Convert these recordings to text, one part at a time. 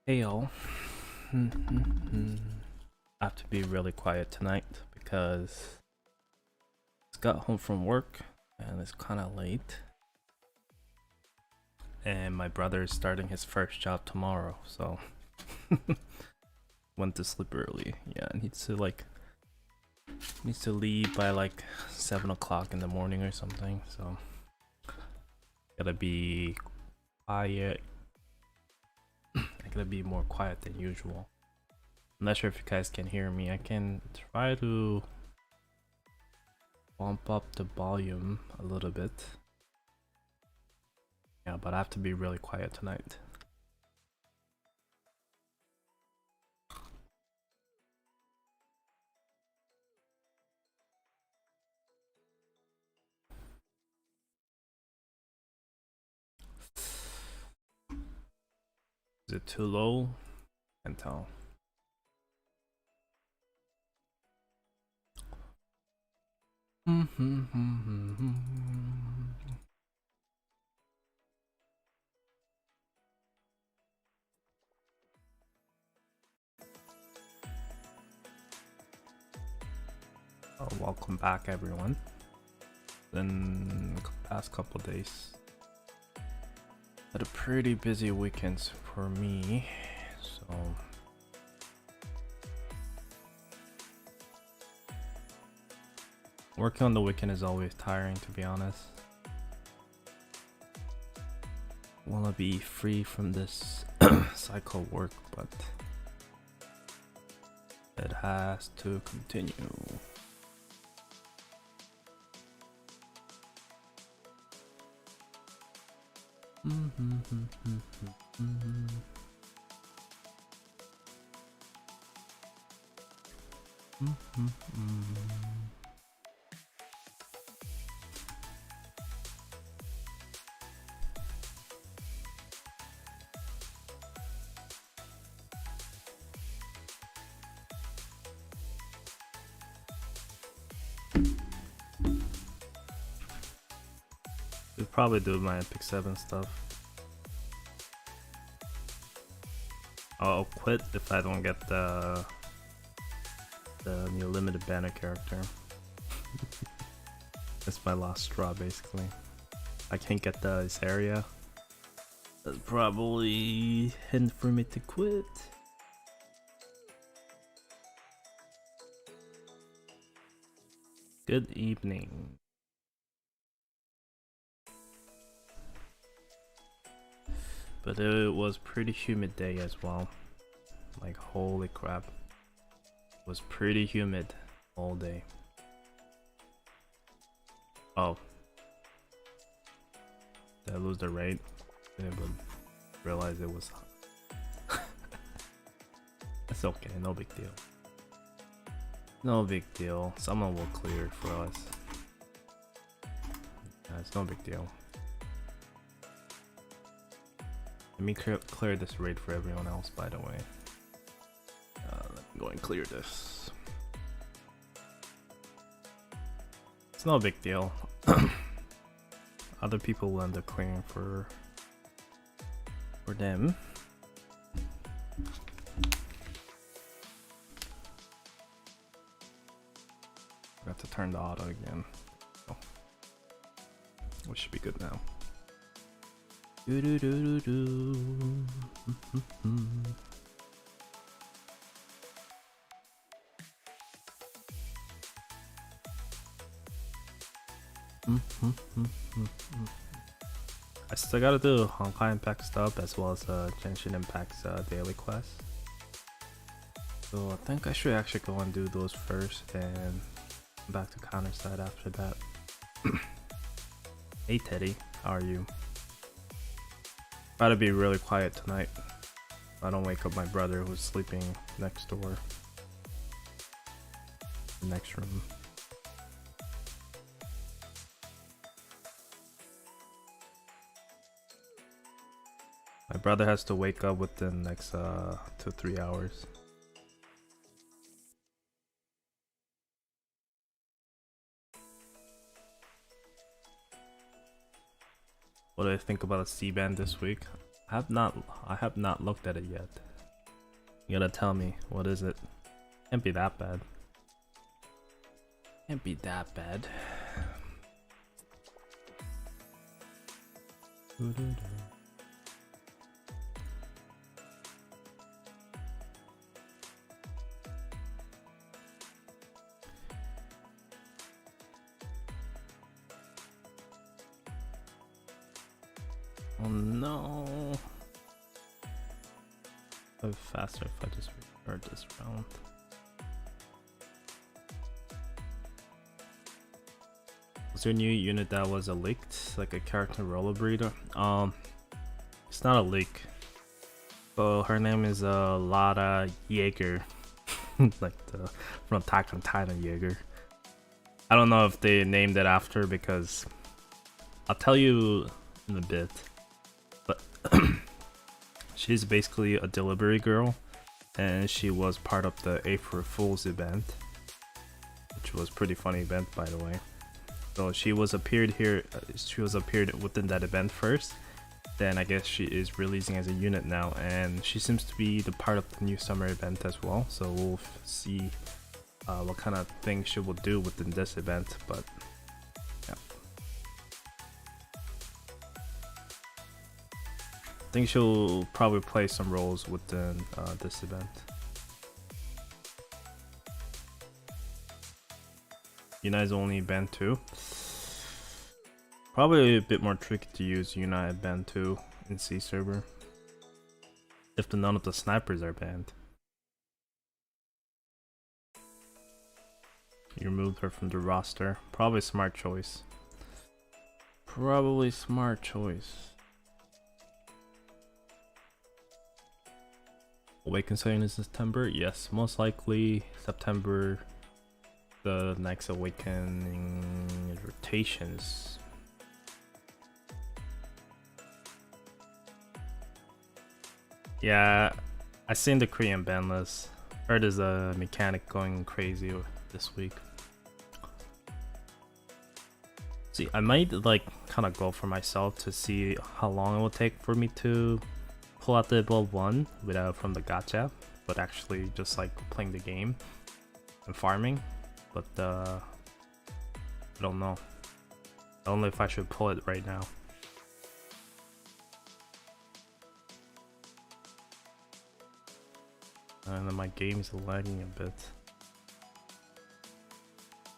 Hey y'all. I have to be really quiet tonight because I just got home from work and it's kind of late. And my brother is starting his first job tomorrow, so went to sleep early. Yeah, needs to leave by like 7 o'clock in the morning or something. So gotta be quiet. I gotta be more quiet than usual. I'm not sure if you guys can hear me. I can try to bump up the volume a little bit. Yeah, but I have to be really quiet tonight. Is it too low? Can't tell. Welcome back, everyone. Then past couple days had a pretty busy weekends for me, so working on the weekend is always tiring, to be honest. Wanna be free from this cycle work, but it has to continue. I'll probably do my Epic 7 stuff. I'll quit if I don't get the new limited banner character. That's my last straw, basically. I can't get this area. That's probably hint for me to quit. Good evening. But it was pretty humid day as well. Like, holy crap. It was pretty humid all day. Oh. Did I lose the rate? I didn't realize it was hot. It's okay, no big deal. No big deal. Someone will clear it for us. Yeah, it's no big deal. Let me clear this raid for everyone else, by the way. Let me go and clear this. It's no big deal. Other people will end up clearing for them. Got to turn the auto again. Oh. We should be good now. Do do do do do. I still gotta do Honkai Impact stuff as well as Genshin Impact's daily quest. So I think I should actually go and do those first and come back to counter side after that. Hey Teddy, how are you? Try to be really quiet tonight. I don't wake up my brother who's sleeping next door. The next room. My brother has to wake up within the next 2-3 hours. What do I think about a C-band this week? I have not looked at it yet. You gotta tell me, what is it? Can't be that bad. Can't be that bad. Oh no. Go faster if I just restart this round. Was there a new unit that was a leaked, like a character roller breeder? It's not a leak. So her name is Lara Jaeger, like from Attack on Titan Jaeger. I don't know if they named it after because I'll tell you in a bit. But she's basically a delivery girl, and she was part of the April Fool's event, which was pretty funny event by the way. So she was appeared here. She was appeared within that event first. Then I guess she is releasing as a unit now, and she seems to be the part of the new summer event as well. So we'll see what kind of things she will do within this event. But yeah, I think she'll probably play some roles within this event. Unite's only banned 2. Probably a bit more tricky to use Unite banned 2 in C server if none of the snipers are banned. You removed her from the roster. Probably smart choice. Probably smart choice. Awaken Saiyan in September? Yes, most likely September. The next Awakening rotations. Yeah, I seen the Korean ban list. Heard there's a mechanic going crazy this week. See, I might like kind of go for myself to see how long it will take for me to pull out the Evolve 1 without from the gacha, but actually just like playing the game and farming. But I don't know. I don't know if I should pull it right now. And then my game's lagging a bit.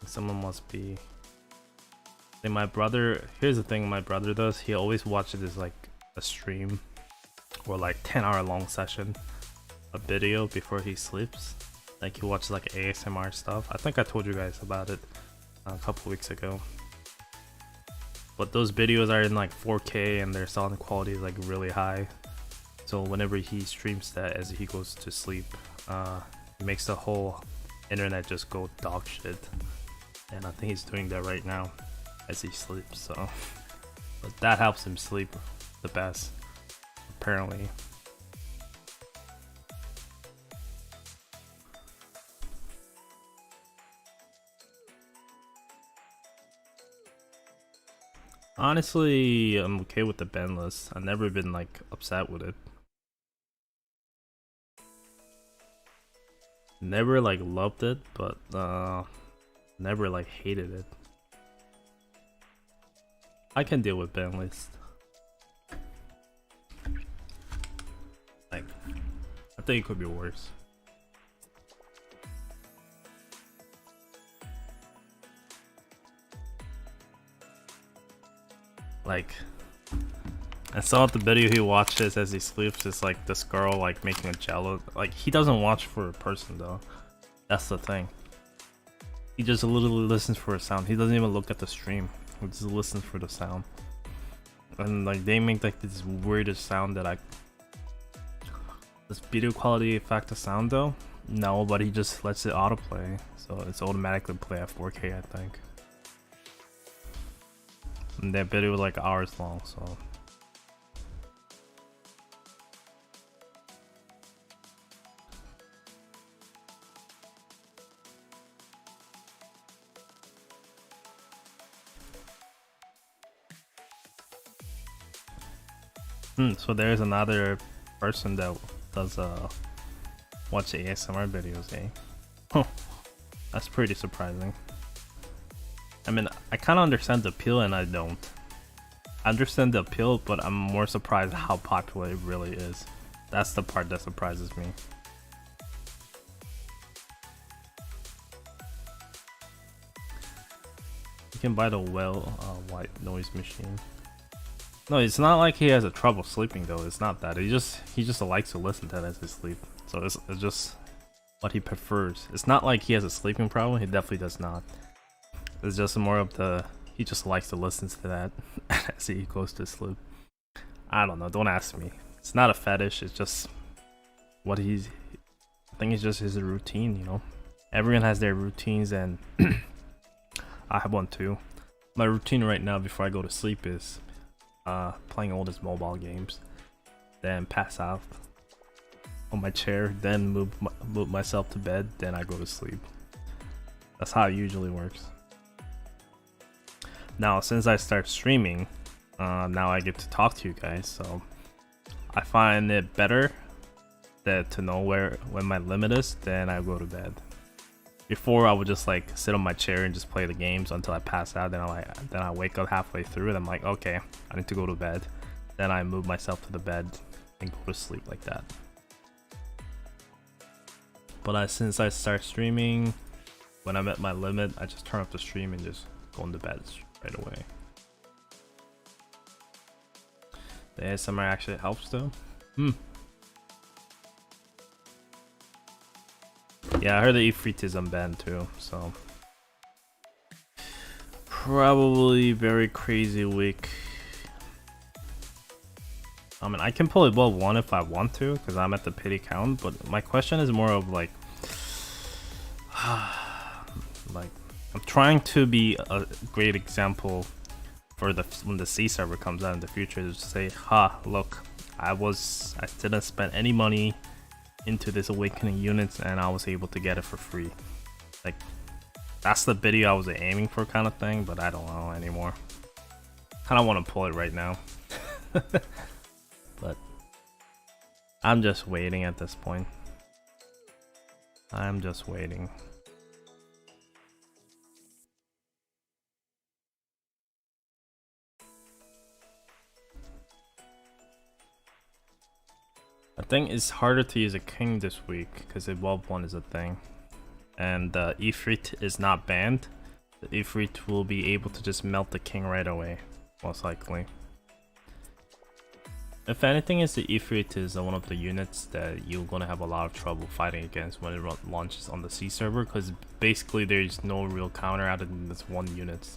Someone must be. And my brother. Here's the thing my brother does. He always watches this like a stream or like 10-hour long session, a video before he sleeps. Like he watches like ASMR stuff. I think I told you guys about it a couple weeks ago. But those videos are in like 4K and their sound quality is like really high. So whenever he streams that as he goes to sleep, it makes the whole internet just go dog shit. And I think he's doing that right now as he sleeps. So, but that helps him sleep the best, apparently. Honestly, I'm okay with the ban list. I've never been like upset with it. Never like loved it, but never like hated it. I can deal with ban list. Like, I think it could be worse. Like, I saw the video he watches as he sleeps. It's like this girl like making a jello. Like he doesn't watch for a person though. That's the thing. He just literally listens for a sound. He doesn't even look at the stream. He just listens for the sound. And like they make like this weirdest sound that this video quality affect the sound though. No, but he just lets it autoplay, so it's automatically play at 4K I think. And that video was like hours long, so. So there's another person that does watch ASMR videos, eh? Huh. That's pretty surprising. I mean, I kind of understand the appeal and I don't. I understand the appeal, but I'm more surprised how popular it really is. That's the part that surprises me. You can buy the white noise machine. No, it's not like he has a trouble sleeping though. It's not that. He just likes to listen to that as he sleep. So it's just what he prefers. It's not like he has a sleeping problem. He definitely does not. It's just more of the he just likes to listen to that as he goes to sleep. I don't know. Don't ask me. It's not a fetish. It's just what he's. I think it's just his routine. You know, everyone has their routines, and I have one too. My routine right now before I go to sleep is playing all these mobile games, then pass out on my chair, then move myself to bed, then I go to sleep. That's how it usually works. Now, since I start streaming, now I get to talk to you guys, so I find it better that to know when my limit is, then I go to bed. Before I would just like sit on my chair and just play the games until I pass out. Then I wake up halfway through and I'm like, okay, I need to go to bed. Then I move myself to the bed and go to sleep like that. But since I start streaming, when I'm at my limit, I just turn off the stream and just go into bed right away. The ASMR actually helps though. Yeah, I heard the Ifrit is unbanned too, so probably very crazy week. I mean, I can pull above 1 if I want to, because I'm at the pity count, but my question is more of like, I'm trying to be a great example for when the C server comes out in the future to say, look, I didn't spend any money into this awakening units and I was able to get it for free. Like, that's the video I was aiming for kind of thing, but I don't know anymore. Kind of want to pull it right now. But I'm just waiting at this point. I'm just waiting. I think it's harder to use a king this week because Evolve 1 is a thing. And Ifrit is not banned. The Ifrit will be able to just melt the king right away, most likely. If anything, the Ifrit is one of the units that you're gonna have a lot of trouble fighting against when it launches on the C server, because basically there's no real counter other than this one unit.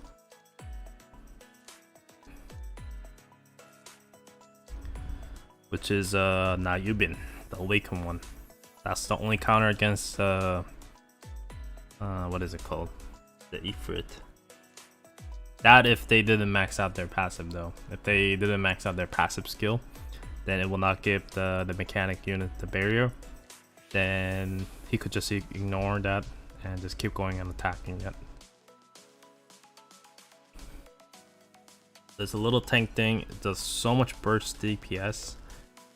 Which is Nayubin, the awakened one. That's the only counter against what is it called? The Ifrit. That if they didn't max out their passive though. If they didn't max out their passive skill, then it will not give the mechanic unit the barrier. Then he could just ignore that and just keep going and attacking it. There's a little tank thing, it does so much burst DPS.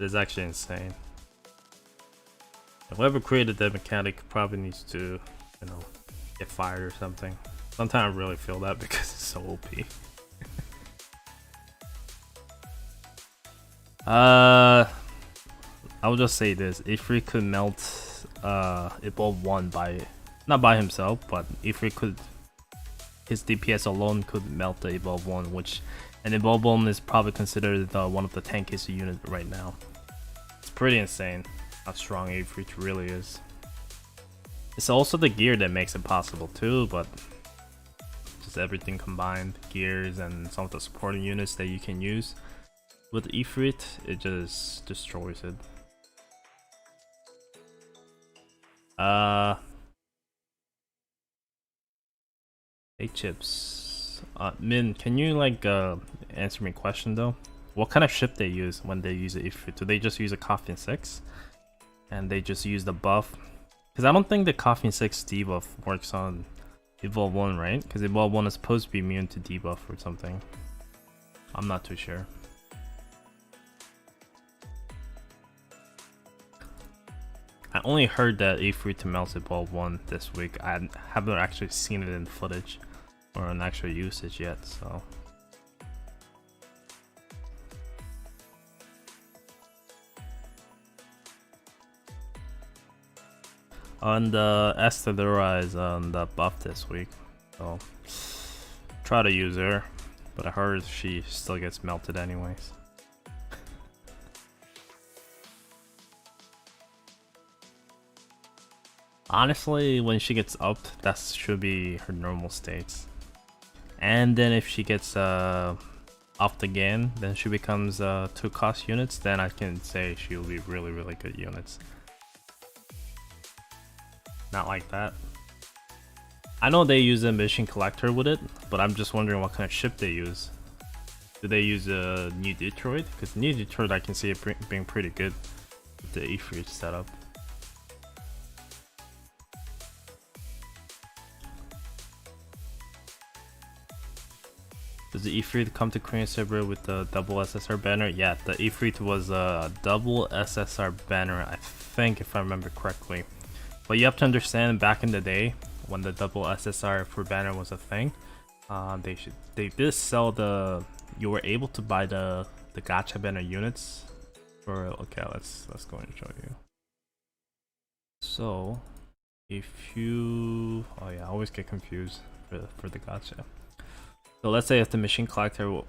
It's actually insane. Whoever created that mechanic probably needs to, you know, get fired or something. Sometimes I really feel that because it's so OP. I will just say this: Ifrit could melt Evolve 1 not by himself, but Ifrit could, his DPS alone could melt the Evolve 1, and Evolve 1 is probably considered one of the tankiest units right now. It's pretty insane how strong Ifrit really is. It's also the gear that makes it possible too, but just everything combined, gears and some of the supporting units that you can use with Ifrit, it just destroys it. Hey Chips, Min, can you like answer me a question though? What kind of ship they use when they use the Ifrit? Do they just use a Coffin 6 and they just use the buff? Because I don't think the Coffin 6 debuff works on Evolve 1, right? Because Evolve 1 is supposed to be immune to debuff or something. I'm not too sure. I only heard that Ifrit melted ball won this week. I haven't actually seen it in footage or in actual usage yet, so. On the Estadura is on the buff this week, so try to use her, but I heard she still gets melted anyways. Honestly, when she gets upped, that should be her normal states. And then if she gets upped again, then she becomes 2 cost units, then I can say she'll be really good units. Not like that. I know they use a mission collector with it, but I'm just wondering what kind of ship they use. Do they use a New Detroit? Because New Detroit I can see it being pretty good with the Ifrit setup. Does the Ifrit come to Korean server with the double SSR banner? Yeah, the Ifrit was a double SSR banner, I think, if I remember correctly. But you have to understand, back in the day, when the double SSR for banner was a thing, they did sell the. You were able to buy the gacha banner units for. Okay, let's go and show you. So, if you, oh yeah, I always get confused for the gacha. So let's say if the machine collector will,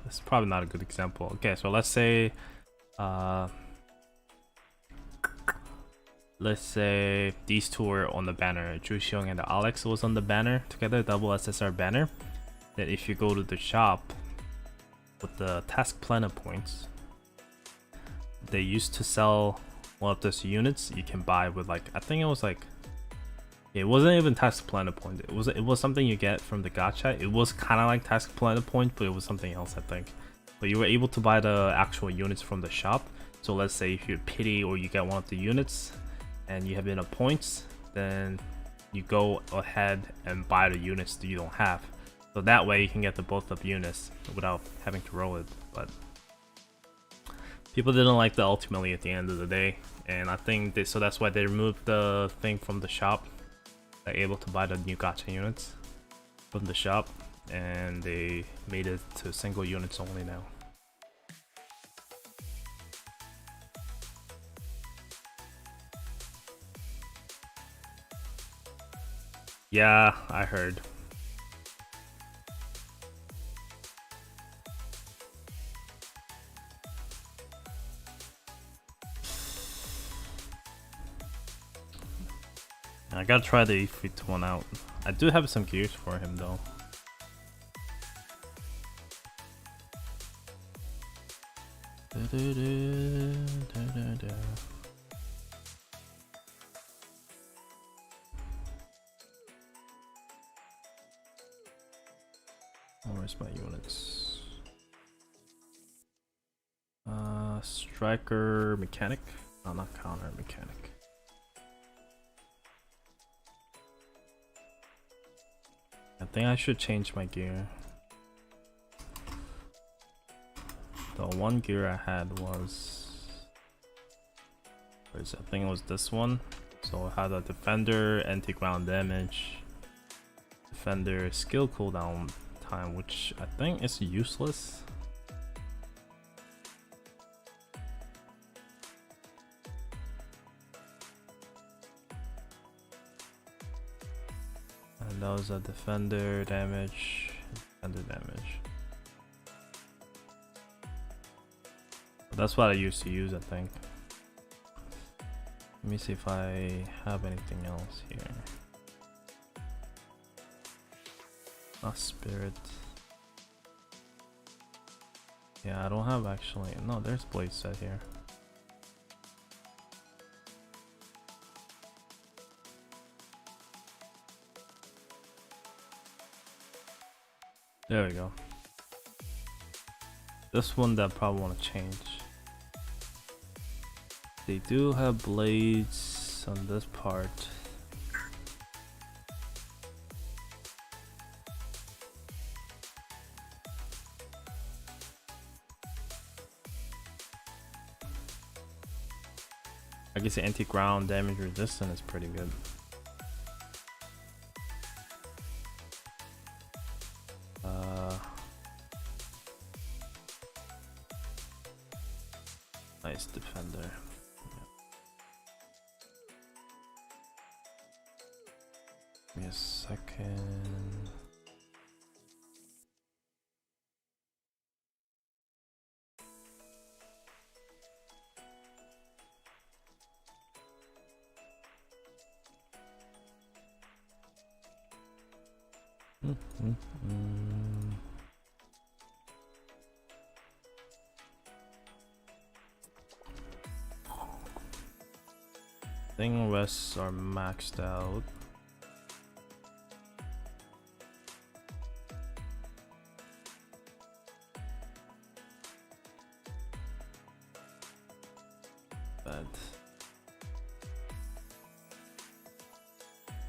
this is probably not a good example. Okay, so let's say these two were on the banner. Ju Xiong and Alex was on the banner together, double SSR banner. Then if you go to the shop with the task planet points, they used to sell one of those units you can buy with, like, I think it was like, it wasn't even task planet point. It was something you get from the gacha. It was kind of like task planet point, but it was something else, I think. But you were able to buy the actual units from the shop. So let's say if you pity or you get one of the units and you have enough points, then you go ahead and buy the units that you don't have. So that way you can get the both of units without having to roll it. But people didn't like the ultimately at the end of the day, and I think so that's why they removed the thing from the shop. They're able to buy the new gacha units from the shop, and they made it to single units only now. Yeah, I heard. I gotta try the Ifrit one out. I do have some gears for him though. Where's my units? Striker mechanic? No, not counter mechanic. I think I should change my gear. The one gear I had was, where is it? I think it was this one. So I had a defender, anti-ground damage, defender skill cooldown time, which I think is useless. And that was a defender damage, defender damage. But that's what I used to use, I think. Let me see if I have anything else here. Not spirit. Yeah, I don't have actually. No, there's blade set here. There we go. This one that I probably want to change. They do have blades on this part. I guess the anti-ground damage resistance is pretty good. Nice defender. Give me a second. Thing rests are maxed out. But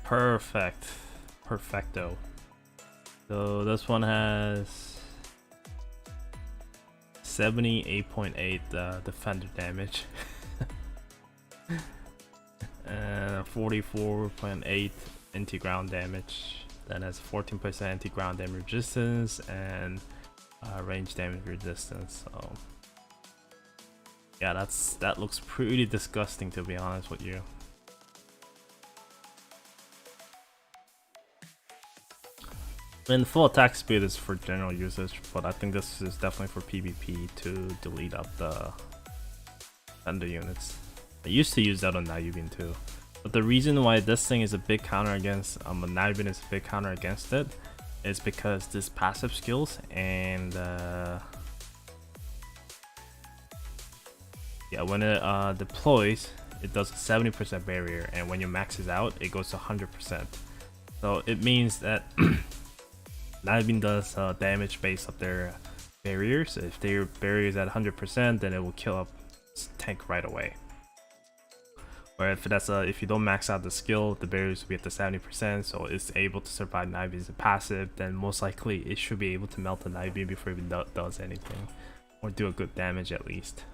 perfect. Perfecto. So this one has 78.8 defender damage. And 44.8 anti-ground damage. Then has 14% anti-ground damage resistance and range damage resistance. So yeah, that looks pretty disgusting, to be honest with you. And full attack speed is for general usage, but I think this is definitely for PvP to delete up the defender units. I used to use that on Nayubin too, but the reason why this thing is a big counter against Nayubin is a big counter against it is because this passive skills and yeah, when it deploys, it does a 70% barrier, and when you max it out, it goes to 100%. So it means that Nayubin does damage based off their barriers. If their barrier is at 100%, then it will kill up tank right away. Or if that's if you don't max out the skill, the barriers will be at the 70%, so it's able to survive Nayubin's passive. Then most likely it should be able to melt the Nayubin before it even does anything, or do a good damage at least.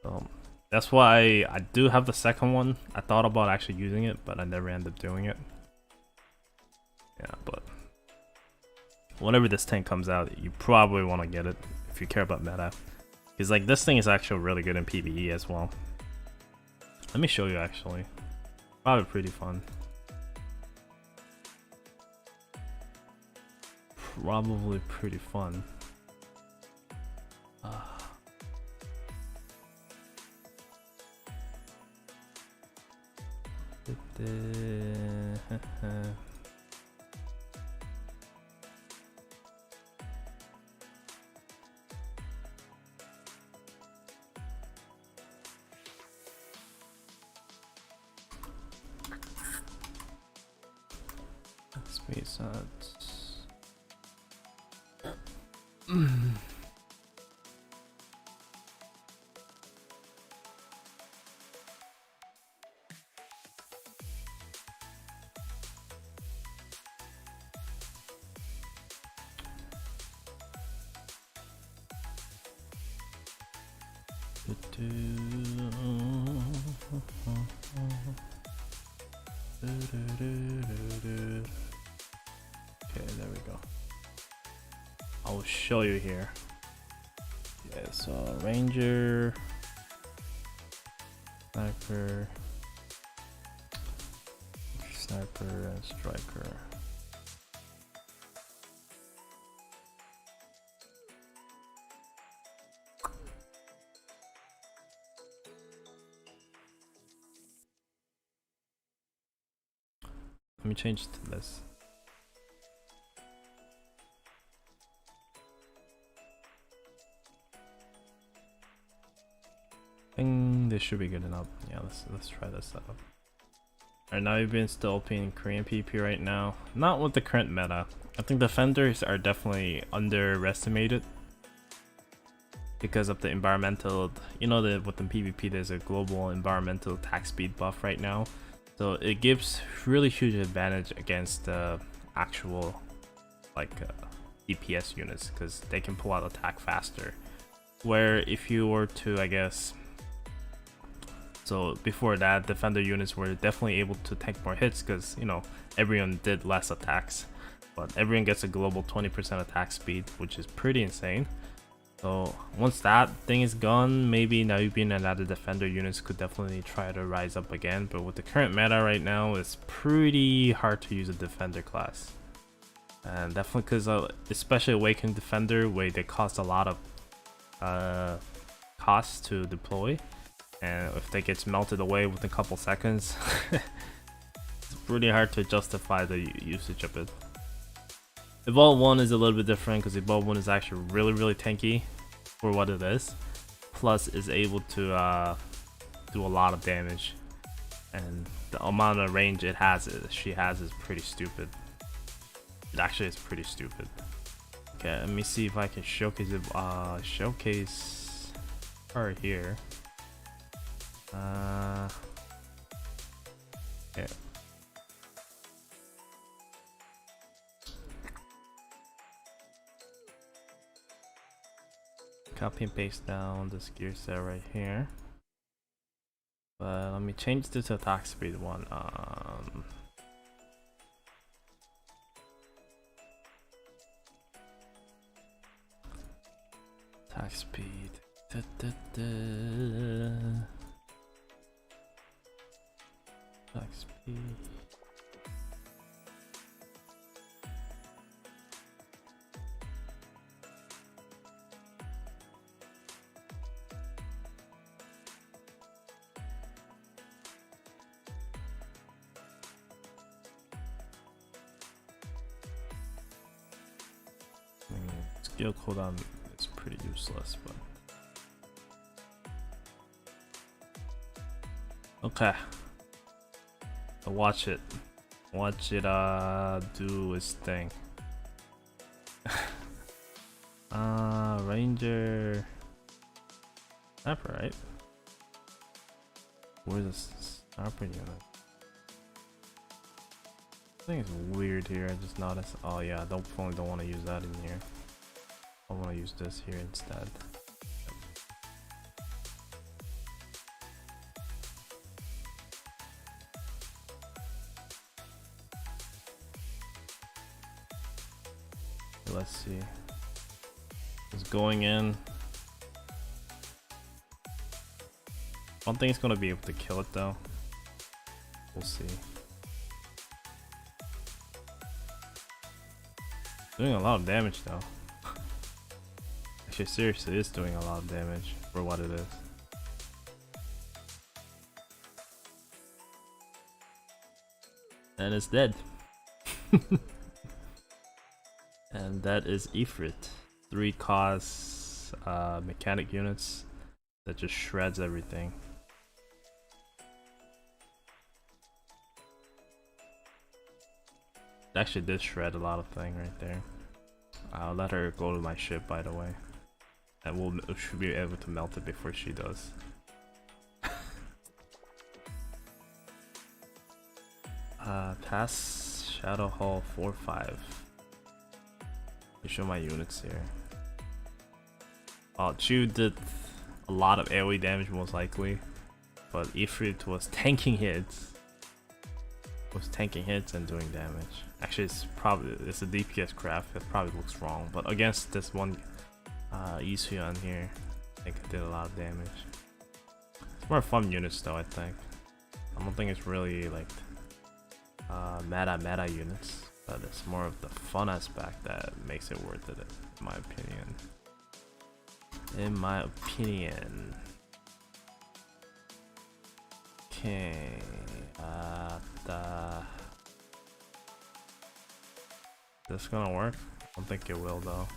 So that's why I do have the second one. I thought about actually using it, but I never ended up doing it. Yeah, but whenever this tank comes out, you probably want to get it if you care about meta, because like this thing is actually really good in PvE as well. Let me show you actually. Probably pretty fun. Probably pretty fun. Space ads. Okay, there we go. I'll show you here. Yeah, so Ranger, Sniper, and Striker. Let me change to this. I think this should be good enough. Yeah, let's try this setup. Alright, now you've been still OP in Korean PvP right now. Not with the current meta. I think defenders are definitely underestimated because of the environmental, you know, with the PvP there's a global environmental attack speed buff right now. So it gives really huge advantage against the actual like DPS units, because they can pull out attack faster. Where if you were to, I guess, So before that, defender units were definitely able to tank more hits because, you know, everyone did less attacks. But everyone gets a global 20% attack speed, which is pretty insane. So once that thing is gone, maybe Niobium and other defender units could definitely try to rise up again. But with the current meta right now, it's pretty hard to use a defender class. And definitely because especially Awakened Defender, where they cost a lot of costs to deploy. And if they get melted away within a couple seconds, it's pretty hard to justify the usage of it. Evolve 1 is a little bit different because Evolve 1 is actually really tanky for what it is. Plus is able to do a lot of damage. And the amount of range she has is pretty stupid. It actually is pretty stupid. Okay, let me see if I can showcase it. Showcase her here. Yeah. Copy and paste down this gear set right here. But let me change this to attack speed one. Attack speed. Attack speed. Skill cooldown is pretty useless, but okay. So watch it do its thing. Ranger sniper, right? Where's the sniper unit? I think it's weird here. I just noticed. Oh yeah, definitely don't want to use that in here. I want to use this here instead. Let's see. It's going in. I don't think it's gonna be able to kill it though. We'll see. Doing a lot of damage though. Actually, seriously, it's doing a lot of damage for what it is. And it's dead. And that is Ifrit. 3 cost mechanic units that just shreds everything. It actually did shred a lot of things right there. I'll let her go to my ship, by the way. And should be able to melt it before she does. Pass Shadow Hall 4-5. Let me show my units here. Chu did a lot of AoE damage most likely, but Ifrit was tanking hits. And doing damage. Actually, it's a DPS craft. It probably looks wrong, but against this one Isuyan here, I think it did a lot of damage. It's more fun units though, I think. I don't think it's really like meta units, but it's more of the fun aspect that makes it worth it, in my opinion. Okay, this gonna work? I don't think it will though.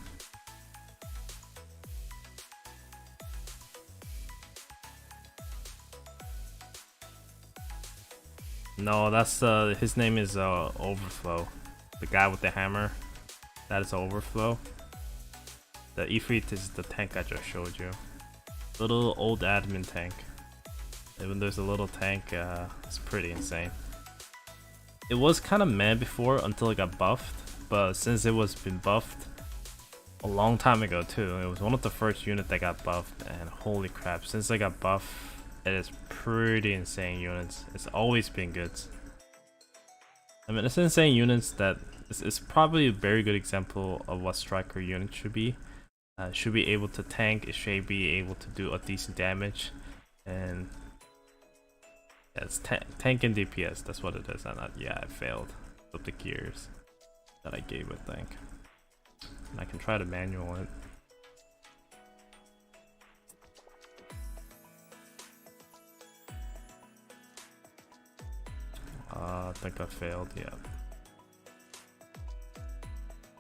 No, that's his name is Overflow. The guy with the hammer. That is Overflow. The Ifrit is the tank I just showed you. Little old admin tank. Even there's a little tank, it's pretty insane. It was kind of meh before until it got buffed, but since it was been buffed a long time ago too, it was one of the first units that got buffed, and holy crap, since I got buffed, it is pretty insane units. It's always been good. I mean, it's insane units that is probably a very good example of what striker unit should be. Should be able to tank, it should be able to do a decent damage, and yeah, it's tank and DPS, that's what it is. And yeah, I failed with the gears that I gave, I think. And I can try to manual it. I think I failed, yeah.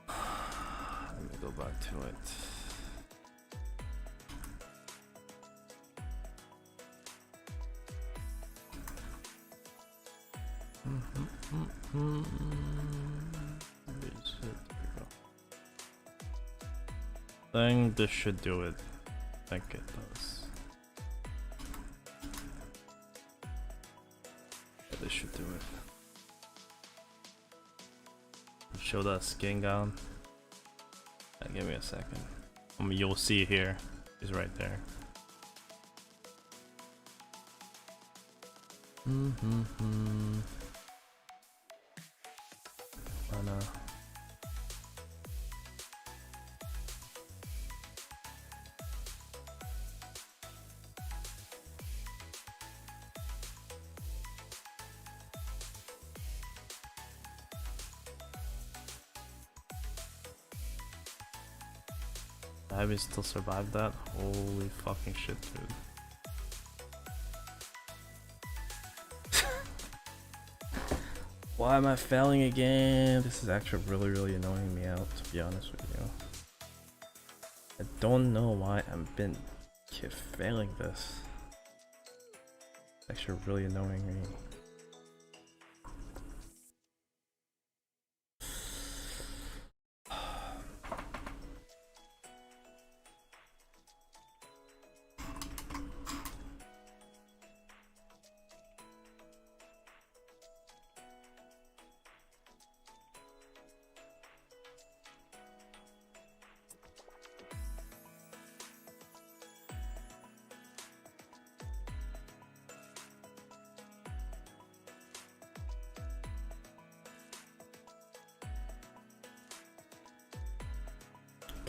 Let me go back to it. I think this should do it. I think it does. Yeah, this should do it. Show that skin down. Give me a second. I mean, you'll see here. He's right there. Mana. Have you still survived that? Holy fucking shit, dude. Why am I failing again? This is actually really annoying me out, to be honest with you. I don't know why I've been failing this. It's actually really annoying me.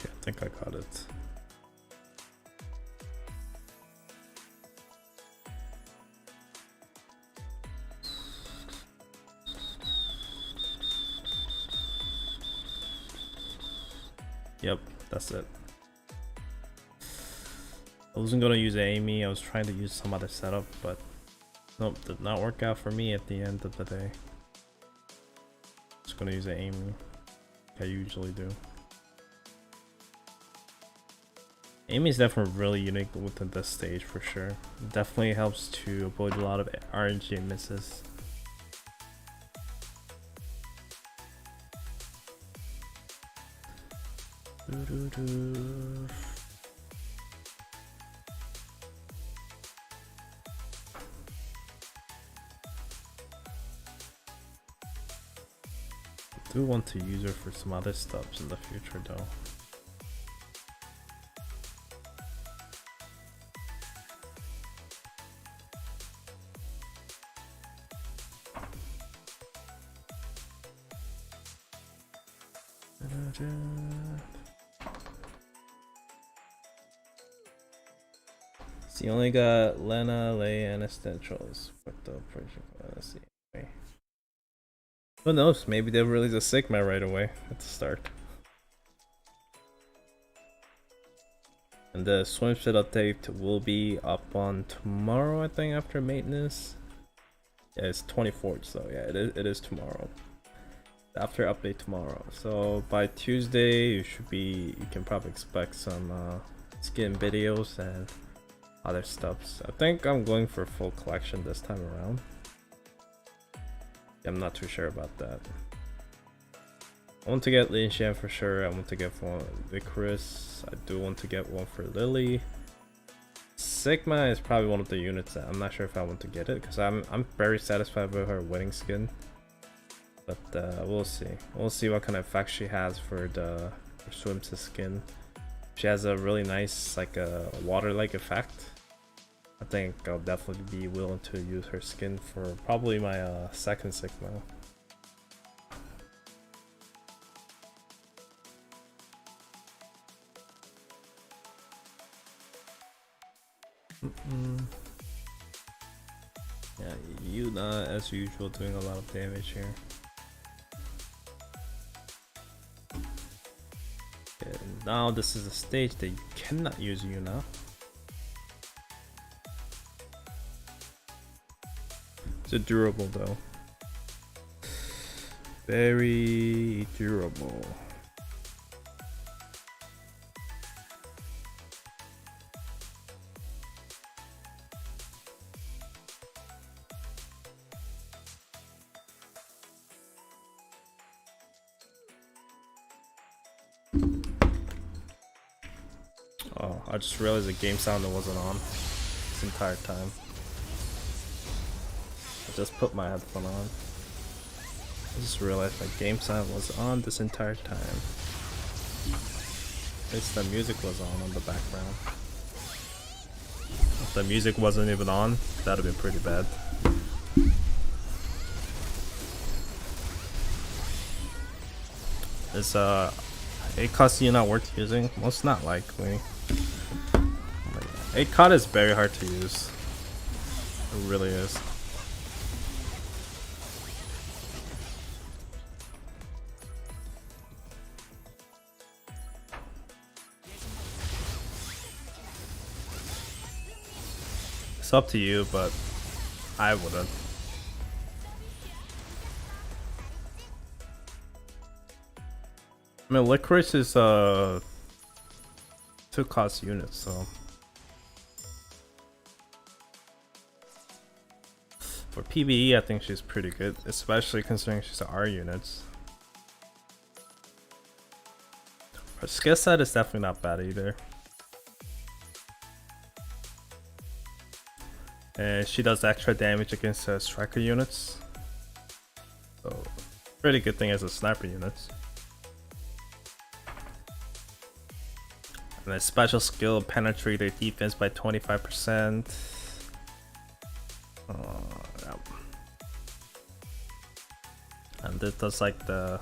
I think I got it. Yep, that's it. I wasn't gonna use Amy, I was trying to use some other setup, but nope, did not work out for me at the end of the day. Just gonna use Amy, like I usually do. Amy is definitely really unique within this stage for sure. It definitely helps to avoid a lot of RNG misses. I do want to use her for some other stuff in the future though. So you only got Lena, Lei, and Essentials. What the let's see. Wait. Who knows? Maybe they'll release a Sigma right away at the start. And the swimsuit update will be up on tomorrow, I think, after maintenance. Yeah, it's 24th, so yeah, it is tomorrow. After update tomorrow. So by Tuesday, you can probably expect some skin videos and other stuffs. I think I'm going for full collection this time around. I'm not too sure about that. I want to get Lin Xian for sure. I want to get one Vicaris. I do want to get one for Lily. Sigma is probably one of the units that I'm not sure if I want to get it because I'm very satisfied with her wedding skin. But we'll see. We'll see what kind of effect she has for the swimsuit skin. She has a really nice like a water-like effect. I think I'll definitely be willing to use her skin for probably my second Sigma. Yeah, Yuna as usual doing a lot of damage here. And now this is a stage that you cannot use Yuna. It's durable though. Very durable. Oh, I just realized the game sound wasn't on this entire time. I just put my headphone on. I just realized my game sound was on this entire time. At least the music was on the background. If the music wasn't even on, that'd have been pretty bad. Is 8-cost not worth using? Most not likely. 8-cost is very hard to use. It really is. It's up to you, but I wouldn't. I mean, Licorice is 2-cost units, so for PvE I think she's pretty good, especially considering she's R units. Her skill set is definitely not bad either. And she does extra damage against striker units. So, pretty good thing as a sniper units. And a special skill, penetrate their defense by 25%. Yeah. And this does like the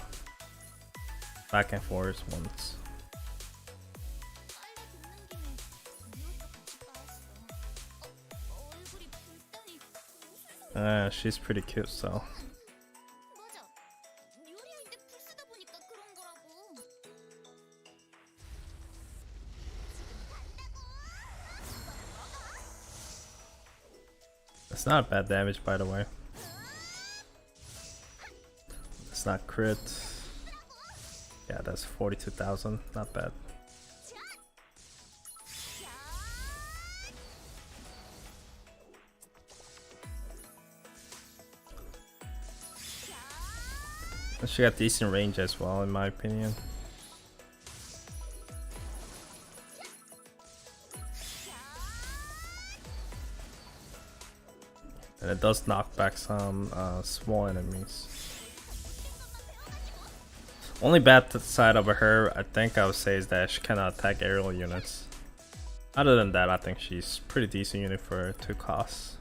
back and forth ones. She's pretty cute, so. It's not bad damage, by the way. It's not crit. Yeah, that's 42,000. Not bad. And she got decent range as well, in my opinion. And it does knock back some small enemies. Only bad side of her, I think I would say, is that she cannot attack aerial units. Other than that, I think she's pretty decent unit for 2 costs.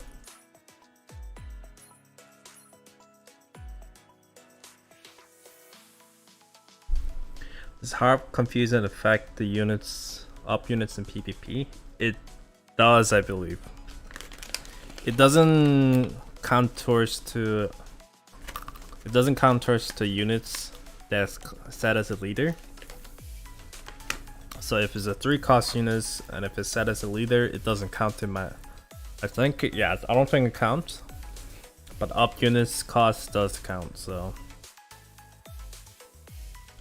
Does Harp confuse and affect the units, up units in PvP? It does, I believe. It doesn't contours to units that's set as a leader. So if it's a 3-cost units and if it's set as a leader, it doesn't count in my. I think yeah, I don't think it counts. But up units cost does count. So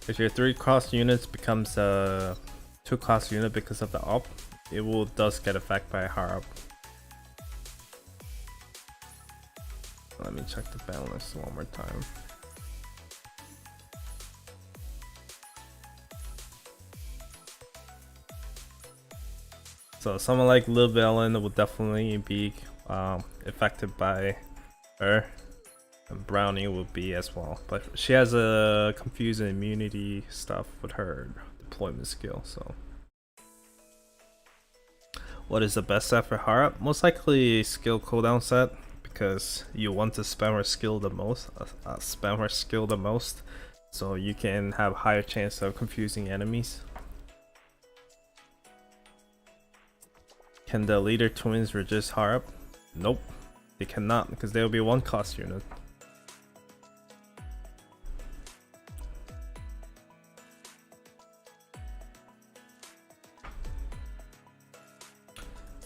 if your 3-cost units becomes a 2-cost unit because of the up, it will does get affected by Harp. Let me check the balance one more time. So someone like Lil Velen will definitely be affected by her, and Brownie will be as well. But she has a confusing immunity stuff with her deployment skill. So What is the best set for Harp? Most likely skill cooldown set, because you want to spam her skill the most, so you can have higher chance of confusing enemies. Can the leader twins resist Harp? Nope, they cannot, because they will be one cost unit.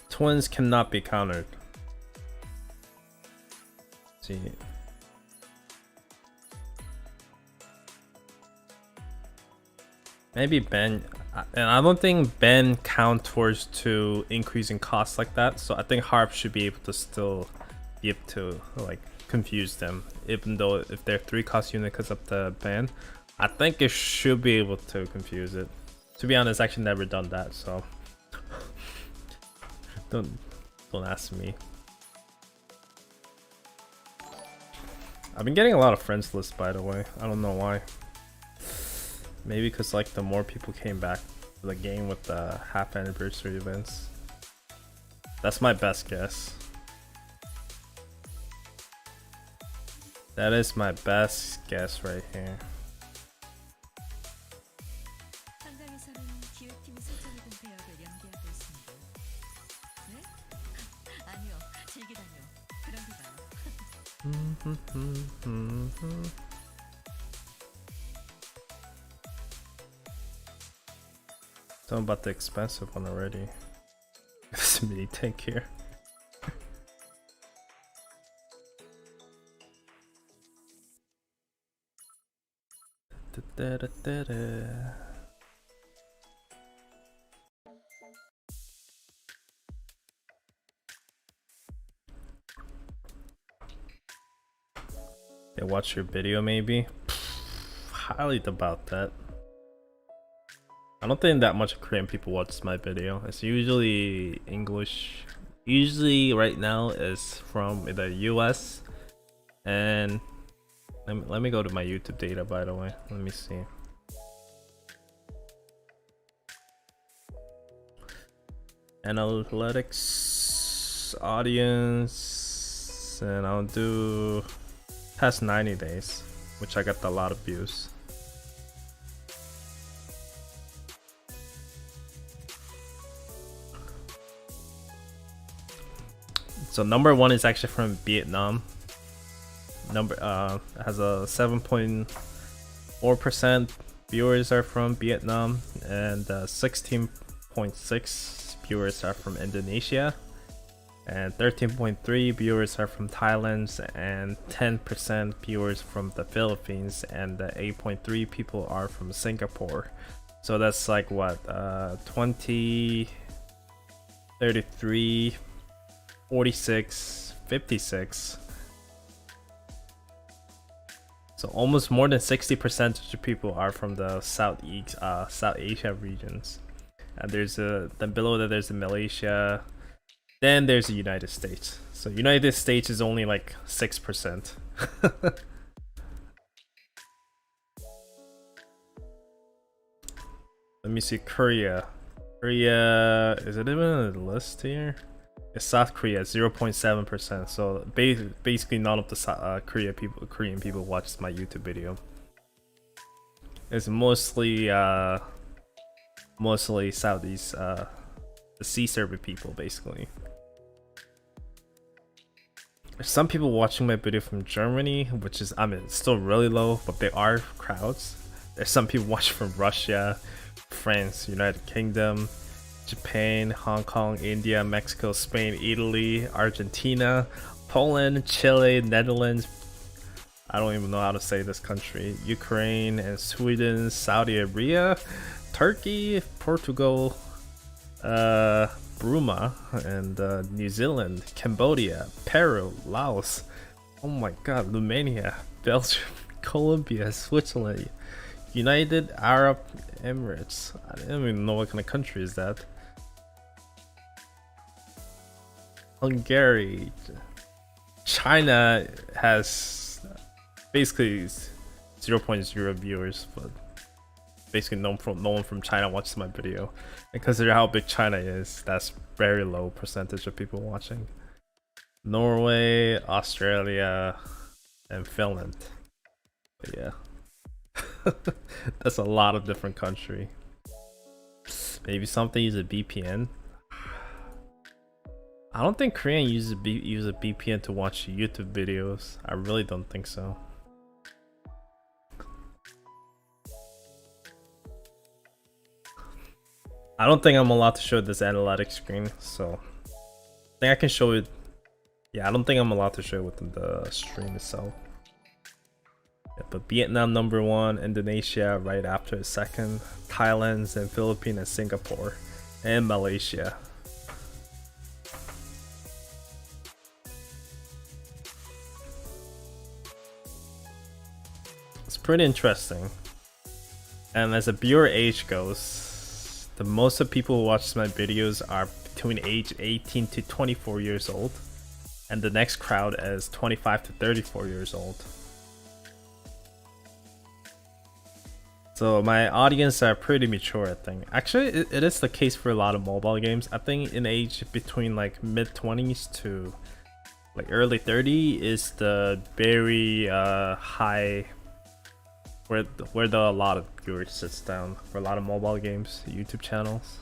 Twins cannot be countered. Let's see. Maybe Ben, and I don't think Ben count towards to increasing costs like that, so I think Harp should be able to still be able to like confuse them, even though if they're 3 cost unit because of the ban, I think it should be able to confuse it. To be honest, I actually never done that, so don't ask me. I've been getting a lot of friends lists, by the way. I don't know why. Maybe because like the more people came back to the game with the half anniversary events. That's my best guess. That is my best guess right here. Something about the expensive one already. This mini tank here. They watch your video maybe? Highly about that. I don't think that much Korean people watch my video. It's usually English. Usually right now is from the US. And let me go to my YouTube data, by the way. Let me see. Analytics, audience, and I'll do past 90 days, which I got a lot of views. So number 1 is actually from Vietnam. Has a 7.4% viewers are from Vietnam, and 16.6 viewers are from Indonesia, and 13.3 viewers are from Thailand, and 10% viewers from the Philippines, and 8.3 people are from Singapore. So that's like what, 20, 33, 46, 56. So almost more than 60% of people are from the South Asia regions. And there's then below that there's the Malaysia, then there's the United States. So United States is only like 6%. Let me see Korea. Korea, is it even on the list here? It's South Korea, 0.7%. So basically none of the Korean people watch my YouTube video. It's mostly Southeast, the sea server people basically. There's some people watching my video from Germany, which is, I mean, it's still really low, but there are crowds. There's some people watching from Russia, France, United Kingdom, Japan, Hong Kong, India, Mexico, Spain, Italy, Argentina, Poland, Chile, Netherlands, I don't even know how to say this country, Ukraine and Sweden, Saudi Arabia, Turkey, Portugal, Brunei, and New Zealand, Cambodia, Peru, Laos, oh my god, Romania, Belgium, Colombia, Switzerland, United Arab Emirates. I don't even know what kind of country is that. Hungary. China has basically 0.0 viewers, but basically no one from China watches my video. And consider how big China is, that's very low percentage of people watching. Norway, Australia, and Finland. But yeah, that's a lot of different country. Maybe something use a VPN. I don't think Korean use a VPN to watch YouTube videos. I really don't think so. I don't think I'm allowed to show this analytics screen, so I think I can show it. Yeah, I don't think I'm allowed to show it within the stream itself. Yeah, but Vietnam #1, Indonesia right after second, Thailand and Philippines and Singapore, and Malaysia. It's pretty interesting. And as the viewer age goes, the most of people who watch my videos are between age 18 to 24 years old, and the next crowd is 25 to 34 years old. So my audience are pretty mature, I think. Actually, it is the case for a lot of mobile games. I think in age between like mid-20s to like early 30 is the very high where a lot of viewers sits down for a lot of mobile games, YouTube channels.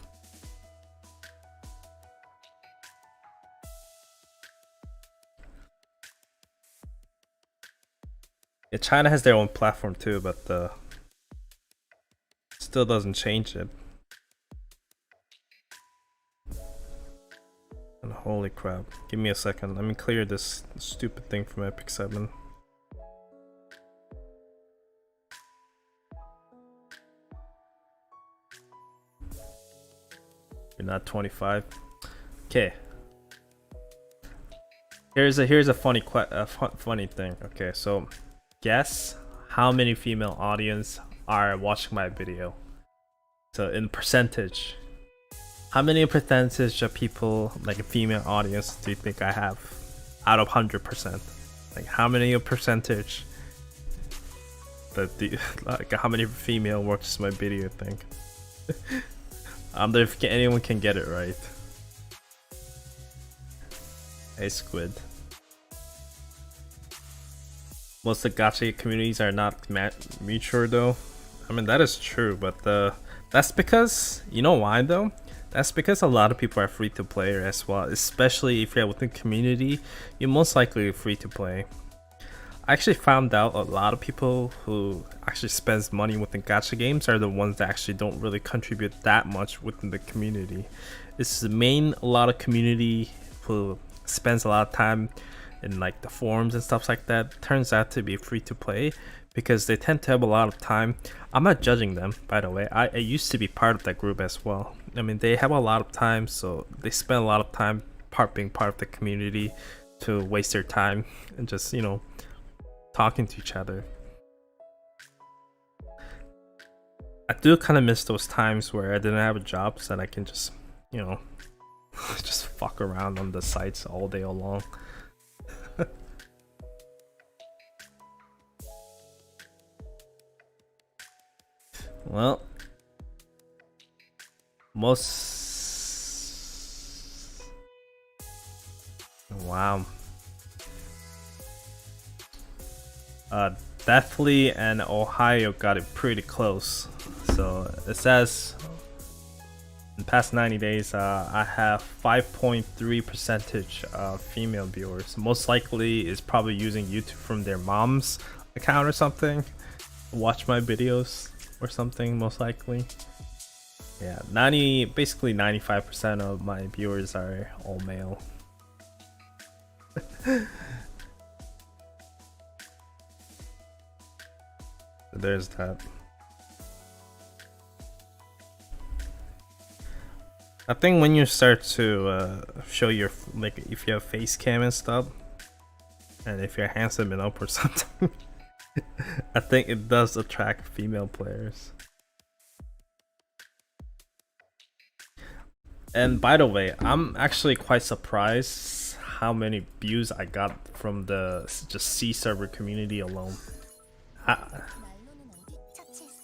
Yeah, China has their own platform too, but still doesn't change it. And holy crap, give me a second, let me clear this stupid thing from Epic 7. You're not 25. Okay. Here's a funny funny thing. Okay, so guess how many female audience are watching my video. So in percentage, how many percentage of people, like a female audience, do you think I have out of 100%? Like how many percentage that like how many female watches my video think? If anyone can get it right. Hey Squid. Most of the gacha communities are not mature though. I mean, that is true, but that's because, you know why though? That's because a lot of people are free to play as well, especially if you're within community, you're most likely free to play. I actually found out a lot of people who actually spends money within gacha games are the ones that actually don't really contribute that much within the community. It's the main a lot of community who spends a lot of time in like the forums and stuff like that turns out to be free to play because they tend to have a lot of time. I'm not judging them, by the way. I used to be part of that group as well. I mean, they have a lot of time, so they spend a lot of time being part of the community to waste their time and just, you know, talking to each other. I do kind of miss those times where I didn't have a job, so that I can just, you know, just fuck around on the sites all day long. Well, wow. Deathly and Ohio got it pretty close. So it says in the past 90 days, I have 5.3% of female viewers. Most likely is probably using YouTube from their mom's account or something. Watch my videos or something, most likely. Yeah, basically 95% of my viewers are all male. So there's that. I think when you start to show your, like, if you have face cam and stuff, and if you're handsome enough or something, I think it does attract female players. And by the way, I'm actually quite surprised how many views I got from the just C server community alone.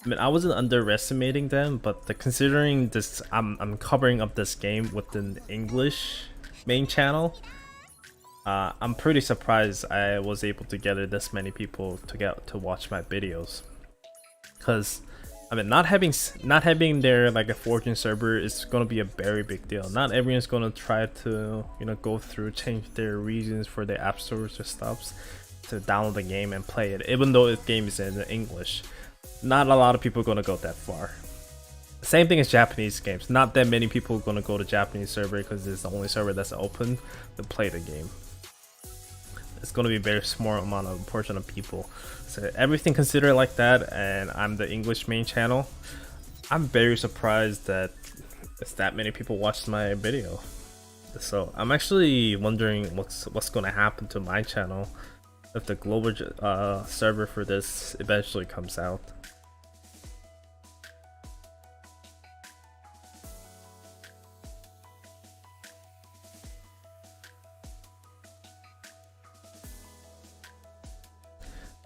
I mean, I wasn't underestimating them, but considering this, I'm covering up this game with an English main channel. I'm pretty surprised I was able to gather this many people to get to watch my videos. Cause I mean, not having their like a Fortune server is gonna be a very big deal. Not everyone's gonna try to go through change their regions for their app stores or stuff to download the game and play it, even though the game is in English. Not a lot of people are gonna go that far. Same thing as Japanese games. Not that many people are gonna go to Japanese server because it's the only server that's open to play the game. It's gonna be a very small amount of portion of people. So everything considered like that, and I'm the English main channel. I'm very surprised that it's that many people watched my video. So I'm actually wondering what's gonna happen to my channel if the global server for this eventually comes out.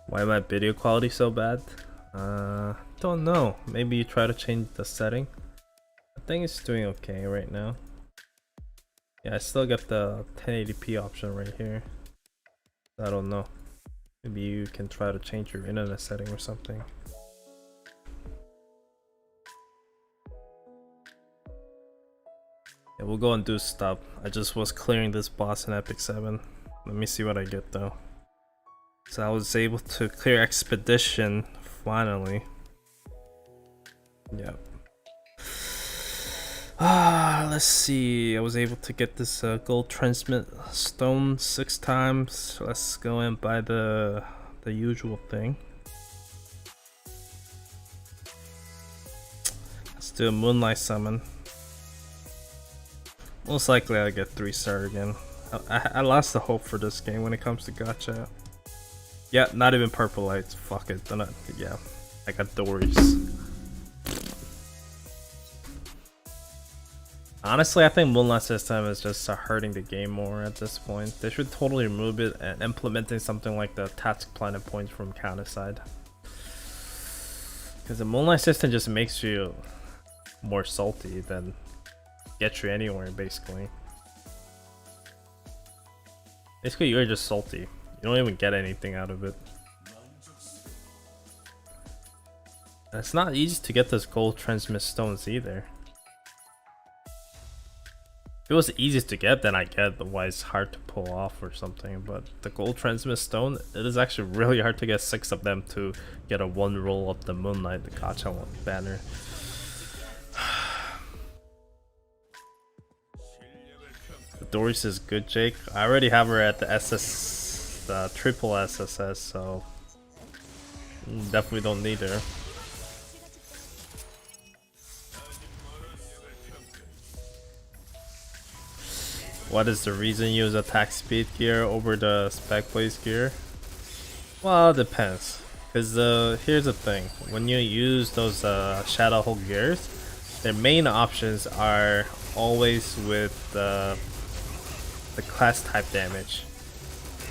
Why my video quality so bad? Don't know. Maybe you try to change the setting. I think it's doing okay right now. Yeah, I still got the 1080p option right here. I don't know. Maybe you can try to change your internet setting or something. Yeah, we'll go and do stuff. I just was clearing this boss in Epic 7. Let me see what I get though. So I was able to clear Expedition finally. Yep. Let's see. I was able to get this gold transmit stone 6 times. Let's go and buy the usual thing. Let's do a Moonlight Summon. Most likely I'll get 3-star again. I lost the hope for this game when it comes to gacha. Yeah, not even purple lights. Fuck it. Yeah, I got Dories. Honestly, I think Moonlight System is just hurting the game more at this point. They should totally remove it and implementing something like the Task Planet points from counter side. Because the Moonlight System just makes you more salty than get you anywhere, basically. Basically, you're just salty. You don't even get anything out of it. And it's not easy to get those gold transmit stones either. If it was easy to get, then I get the why it's hard to pull off or something. But the gold transmit stone, it is actually really hard to get 6 of them to get a 1 roll of the Moonlight, the gacha banner. The Doris is good, Jake. I already have her at the SS, the triple SSS, so definitely don't need her. What is the reason you use attack speed gear over the spec blaze gear? Well, it depends. Cause here's the thing: when you use those Shadow Hulk gears, their main options are always with the class type damage.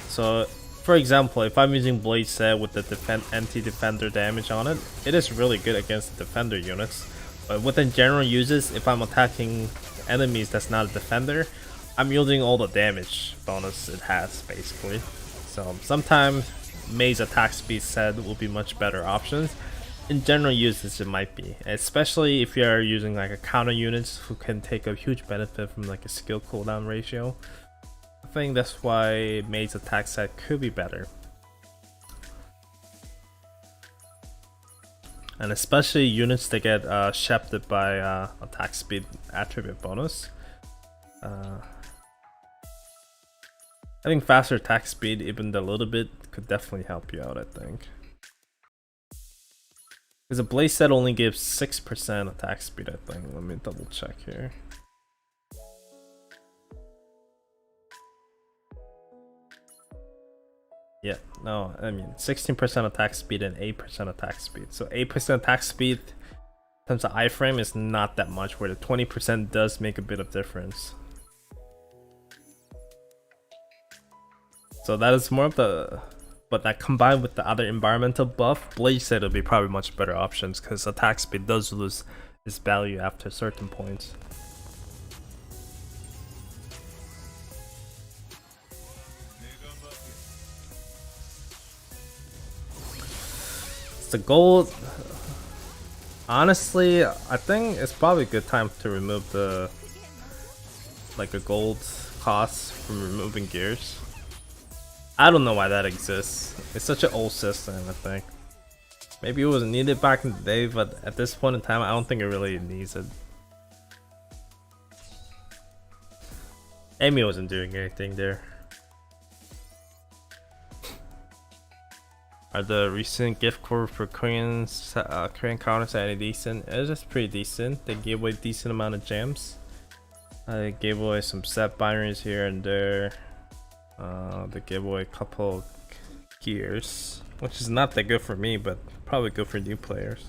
So, for example, if I'm using Blade Set with the anti-defender damage on it, it is really good against the defender units. But within general uses, if I'm attacking enemies that's not a defender, I'm using all the damage bonus it has, basically. So sometimes Mei's attack speed set will be much better options. In general uses, it might be, especially if you're using like a counter units who can take a huge benefit from like a skill cooldown ratio. I think that's why Mei's attack set could be better. And especially units that get shafted by attack speed attribute bonus. Having faster attack speed, even a little bit, could definitely help you out, I think. Because a Blaze set only gives 6% attack speed, I think. Let me double check here. Yeah, no, I mean 16% attack speed and 8% attack speed. So 8% attack speed in terms of iframe is not that much, where the 20% does make a bit of difference. So that is more of the But that combined with the other environmental buff, Blaze said it'll be probably much better options because attack speed does lose its value after certain points. The gold, honestly, I think it's probably a good time to remove the a gold cost from removing gears. I don't know why that exists. It's such an old system, I think. Maybe it wasn't needed back in the day, but at this point in time, I don't think it really needs it. Amy wasn't doing anything there. Are the recent gift code for Korean counters any decent? It's just pretty decent. They gave away a decent amount of gems. They gave away some set binaries here and there. They gave away a couple gears, which is not that good for me, but probably good for new players.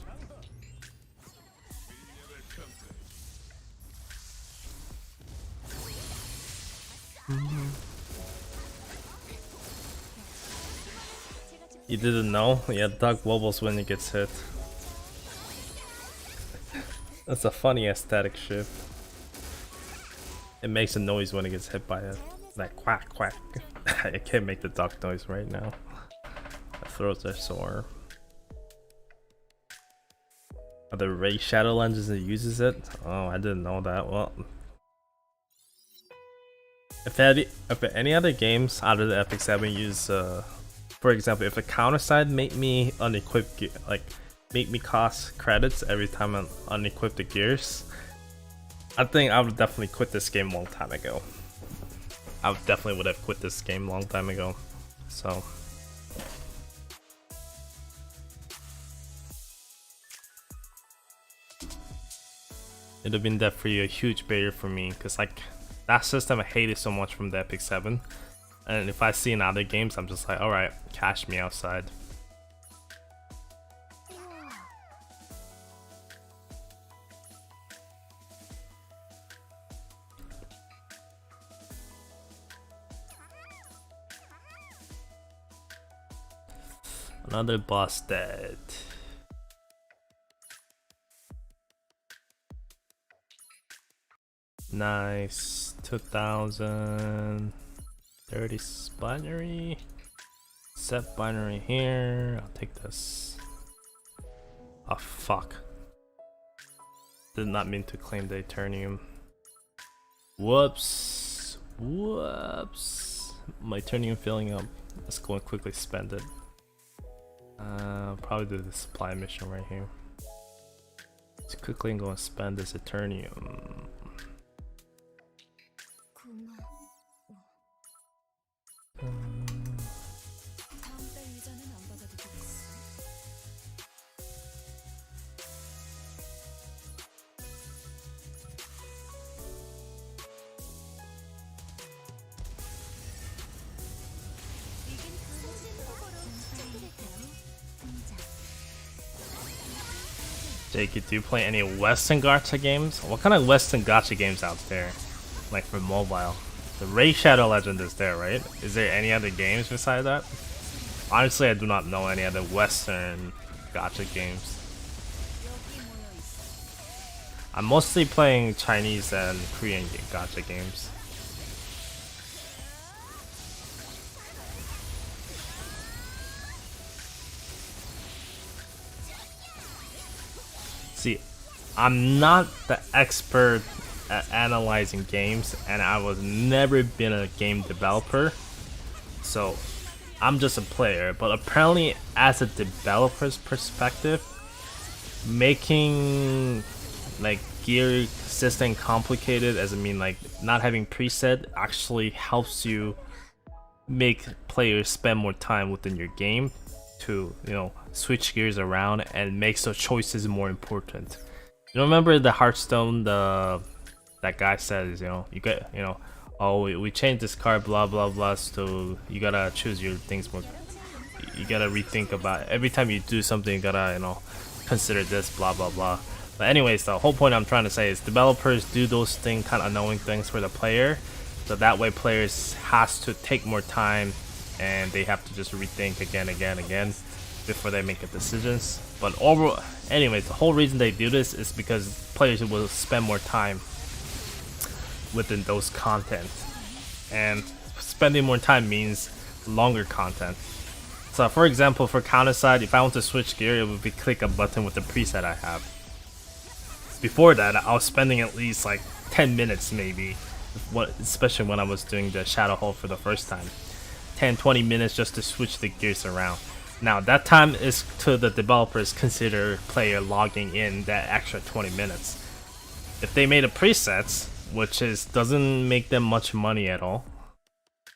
You didn't know? Yeah, dog wobbles when he gets hit. That's a funny aesthetic shift. It makes a noise when it gets hit by it. Like quack quack. I can't make the dog noise right now. My throats are sore. Are the Ray Shadow Legends that uses it? Oh, I didn't know that. Well, if any other games out of the Epic 7 use, for example, if a counter side make me unequip, make me cost credits every time I unequip the gears, I think I would definitely quit this game a long time ago. I definitely would have quit this game a long time ago. So it'd have been definitely a huge barrier for me, because like that system I hated so much from the Epic 7, and if I see in other games, I'm just like, alright, cash me outside. Another boss dead. Nice. 2030 binary. Set binary here. I'll take this. Oh fuck. Did not mean to claim the Eternium. Whoops. Whoops. My Eternium filling up. Let's go and quickly spend it. Probably do the supply mission right here. Let's quickly go and spend this Eternium. Jake, do you play any Western gacha games? What kind of Western gacha games out there? Like for mobile? The Ray Shadow Legend is there, right? Is there any other games besides that? Honestly, I do not know any other Western gacha games. I'm mostly playing Chinese and Korean gacha games. See, I'm not the expert at analyzing games, and I was never been a game developer, so I'm just a player. But apparently, as a developer's perspective, making like gear system complicated, as I mean like not having preset, actually helps you make players spend more time within your game to, you know, switch gears around and makes the choices more important. You remember the Hearthstone, that guy says, you know, you get, you know, oh, we changed this card, blah blah blah, so you gotta choose your things more. You gotta rethink about it. Every time you do something, you gotta, you know, consider this, blah blah blah. But anyways, the whole point I'm trying to say is developers do those things, kind of annoying things for the player, so that way players has to take more time and they have to just rethink again before they make a decisions. But overall, anyways, the whole reason they do this is because players will spend more time within those content, and spending more time means longer content. So for example, for counter side, if I want to switch gear, it would be click a button with the preset I have. Before that, I was spending at least like 10 minutes maybe, especially when I was doing the Shadow Hole for the first time. 10-20 minutes just to switch the gears around. Now that time is to the developers consider player logging in that extra 20 minutes. If they made a presets, which doesn't make them much money at all,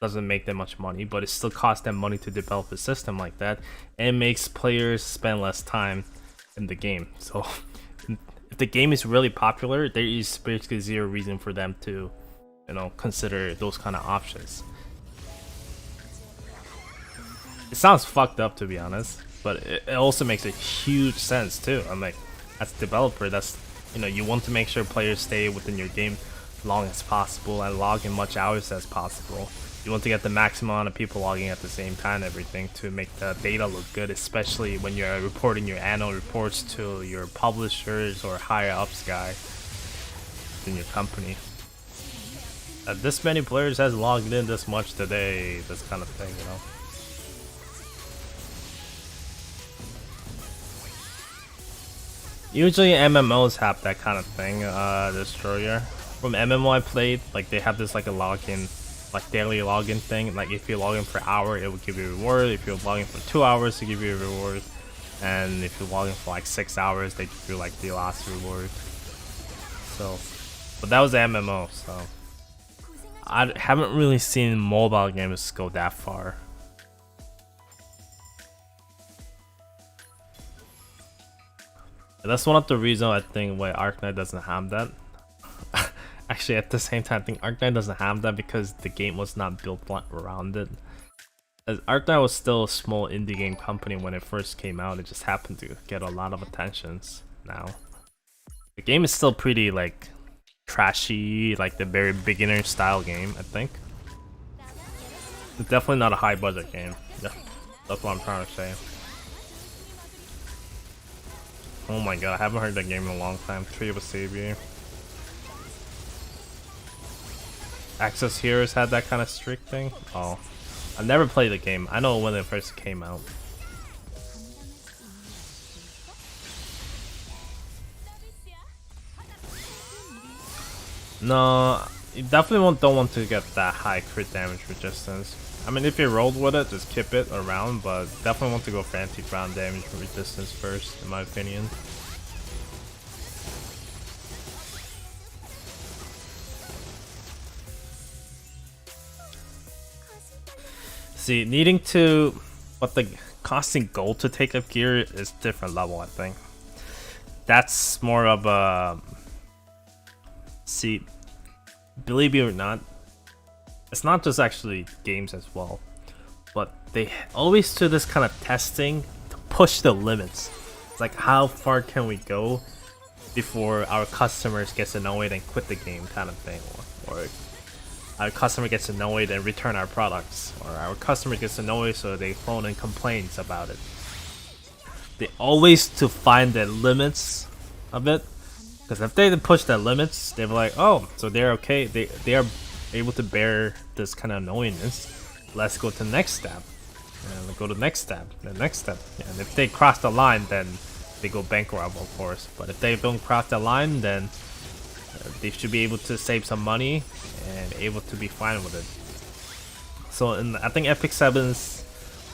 doesn't make them much money, but it still costs them money to develop a system like that, and it makes players spend less time in the game. So if the game is really popular, there is basically zero reason for them to, consider those kind of options. It sounds fucked up, to be honest, but it also makes a huge sense too. I'm like, as a developer, that's, you want to make sure players stay within your game long as possible and log in much hours as possible. You want to get the maximum amount of people logging at the same time and everything to make the data look good, especially when you're reporting your annual reports to your publishers or higher ups guy in your company. This many players has logged in this much today, this kind of thing, Usually MMOs have that kind of thing, Destroyer. From MMO I played, like they have this like a login, like daily login thing. Like if you log in per hour, it will give you a reward. If you log in for 2 hours, they give you a reward. And if you log in for like 6 hours, they give you like the last reward. So, but that was the MMO, so I haven't really seen mobile games go that far. That's one of the reasons I think why Arknight doesn't have that. Actually, at the same time, I think Arknight doesn't have that because the game was not built around it. As Arknight was still a small indie game company when it first came out, it just happened to get a lot of attentions now. The game is still pretty like trashy, like the very beginner style game, I think. It's definitely not a high budget game. Yeah, that's what I'm trying to say. Oh my god, I haven't heard that game in a long time. Tree of a Savior. Access Heroes had that kind of streak thing? Oh. I never played the game. I know when it first came out. No, you definitely don't want to get that high crit damage resistance. I mean, if you rolled with it, just keep it around, but definitely want to go for anti-ground damage resistance first, in my opinion. See, needing to, but the costing gold to take up gear is different level, I think. That's more of a, see, believe it or not, it's not just actually games as well, but they always do this kind of testing to push the limits. It's like, how far can we go before our customers gets annoyed and quit the game kind of thing, or our customer gets annoyed and return our products, or our customer gets annoyed so they phone and complains about it. They always to find the limits of it, because if they push the limits, they're like, oh, so they're okay, they are able to bear this kind of annoyance. Let's go to the next step, and go to the next step, the next step. And if they cross the line, then they go bankrupt, of course. But if they don't cross the line, then they should be able to save some money and able to be fine with it. So I think Epic 7's,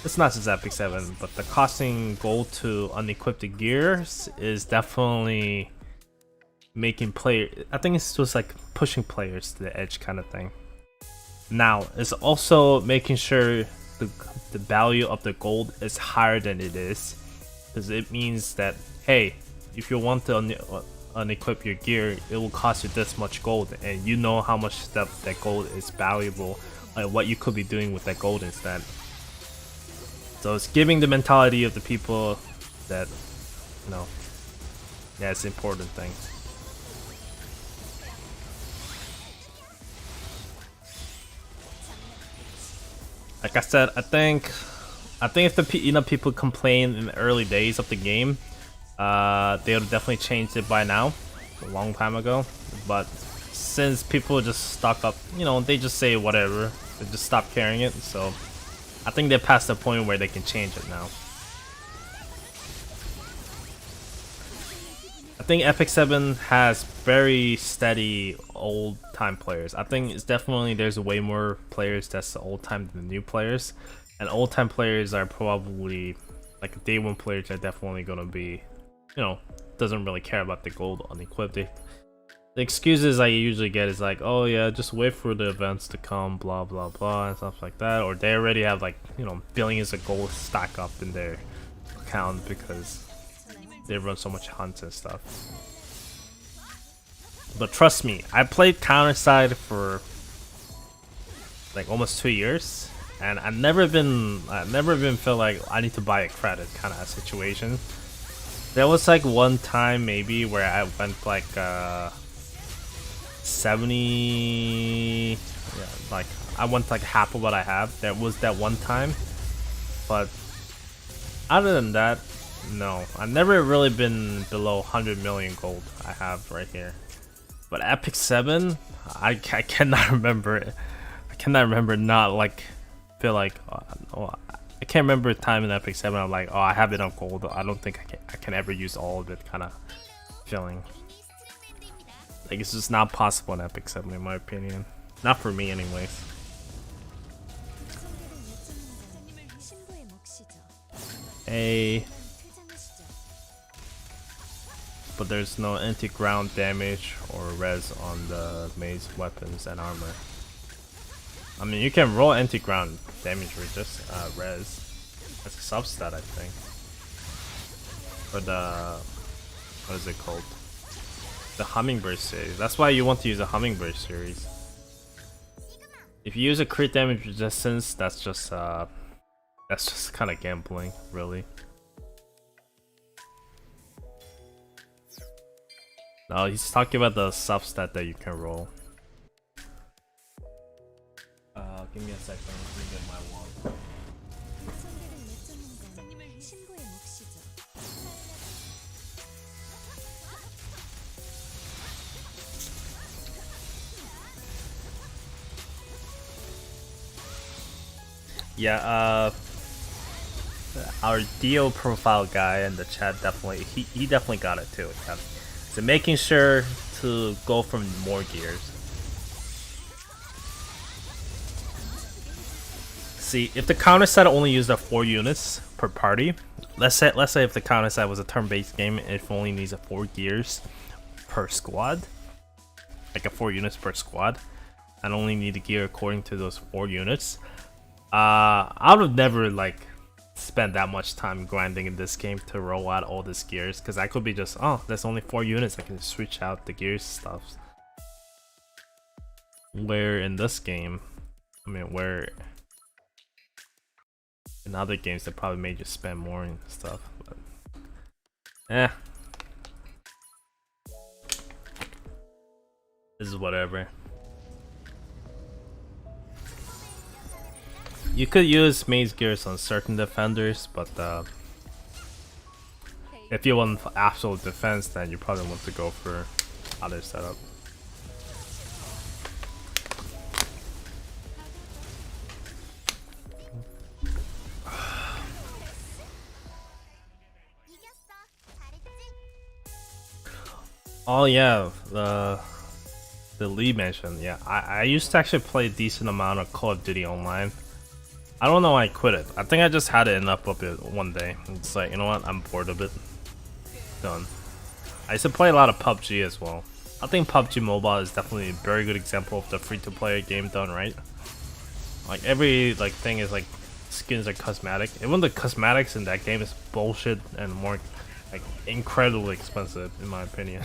it's not just Epic 7, but the costing gold to unequip the gears is definitely making I think it's just like pushing players to the edge kind of thing. Now, it's also making sure the value of the gold is higher than it is, because it means that, hey, if you want to unequip your gear, it will cost you this much gold, and you know how much that gold is valuable, and what you could be doing with that gold instead. So it's giving the mentality of the people that, yeah, it's an important thing. Like I said, I think if the people complain in the early days of the game, they would definitely changed it by now, a long time ago. But since people just stock up, they just say whatever, they just stop caring it. So I think they're past the point where they can change it now. I think Epic 7 has very steady old time players. I think it's definitely there's way more players that's old time than new players. And old time players are probably like day one players are definitely gonna be, doesn't really care about the gold unequipped. The excuses I usually get is like, oh yeah, just wait for the events to come, blah blah blah, and stuff like that. Or they already have like, billions of gold stack up in their account because they run so much hunts and stuff. But trust me, I played Counterside for like almost 2 years, and I've never been feel like I need to buy a credit kind of situation. There was like one time maybe where I went like 70, yeah, like I went like half of what I have. There was that one time, but other than that, no, I've never really been below 100 million gold I have right here. But Epic 7, I cannot remember it. I cannot remember not like feel like I can't remember a time in Epic 7 I'm like, oh, I have enough gold. I don't think I can ever use all of it kind of feeling. Like it's just not possible in Epic 7 in my opinion. Not for me anyways. But there's no anti-ground damage or res on the maze weapons and armor. I mean, you can roll anti-ground damage with just res. That's a substat, I think. For the, what is it called? The Hummingbird series. That's why you want to use a Hummingbird series. If you use a crit damage resistance, that's just kind of gambling, really. No, he's talking about the substat that you can roll. Give me a second, let me get my wand. Yeah, our Dio profile guy in the chat definitely, he definitely got it too. Yeah. So making sure to go from more gears. See, if the counter set only used up 4 units per party, let's say if the counter set was a turn-based game, it only needs 4 gears per squad, like 4 units per squad, and only need a gear according to those 4 units. I would have never like spent that much time grinding in this game to roll out all these gears, because I could be just, oh, there's only 4 units, I can switch out the gears stuff. Where in this game, I mean, where in other games that probably made you spend more and stuff, but this is whatever. You could use maze gears on certain defenders, but if you want actual defense, then you probably want to go for other setup. Oh yeah, the Lee mentioned. Yeah, I used to actually play a decent amount of Call of Duty Online. I don't know why I quit it. I think I just had enough of it one day. It's like, you know what, I'm bored of it. Done. I used to play a lot of PUBG as well. I think PUBG Mobile is definitely a very good example of the free-to-play game done right. Like every thing is like skins are cosmetic. Even the cosmetics in that game is bullshit and more like incredibly expensive in my opinion.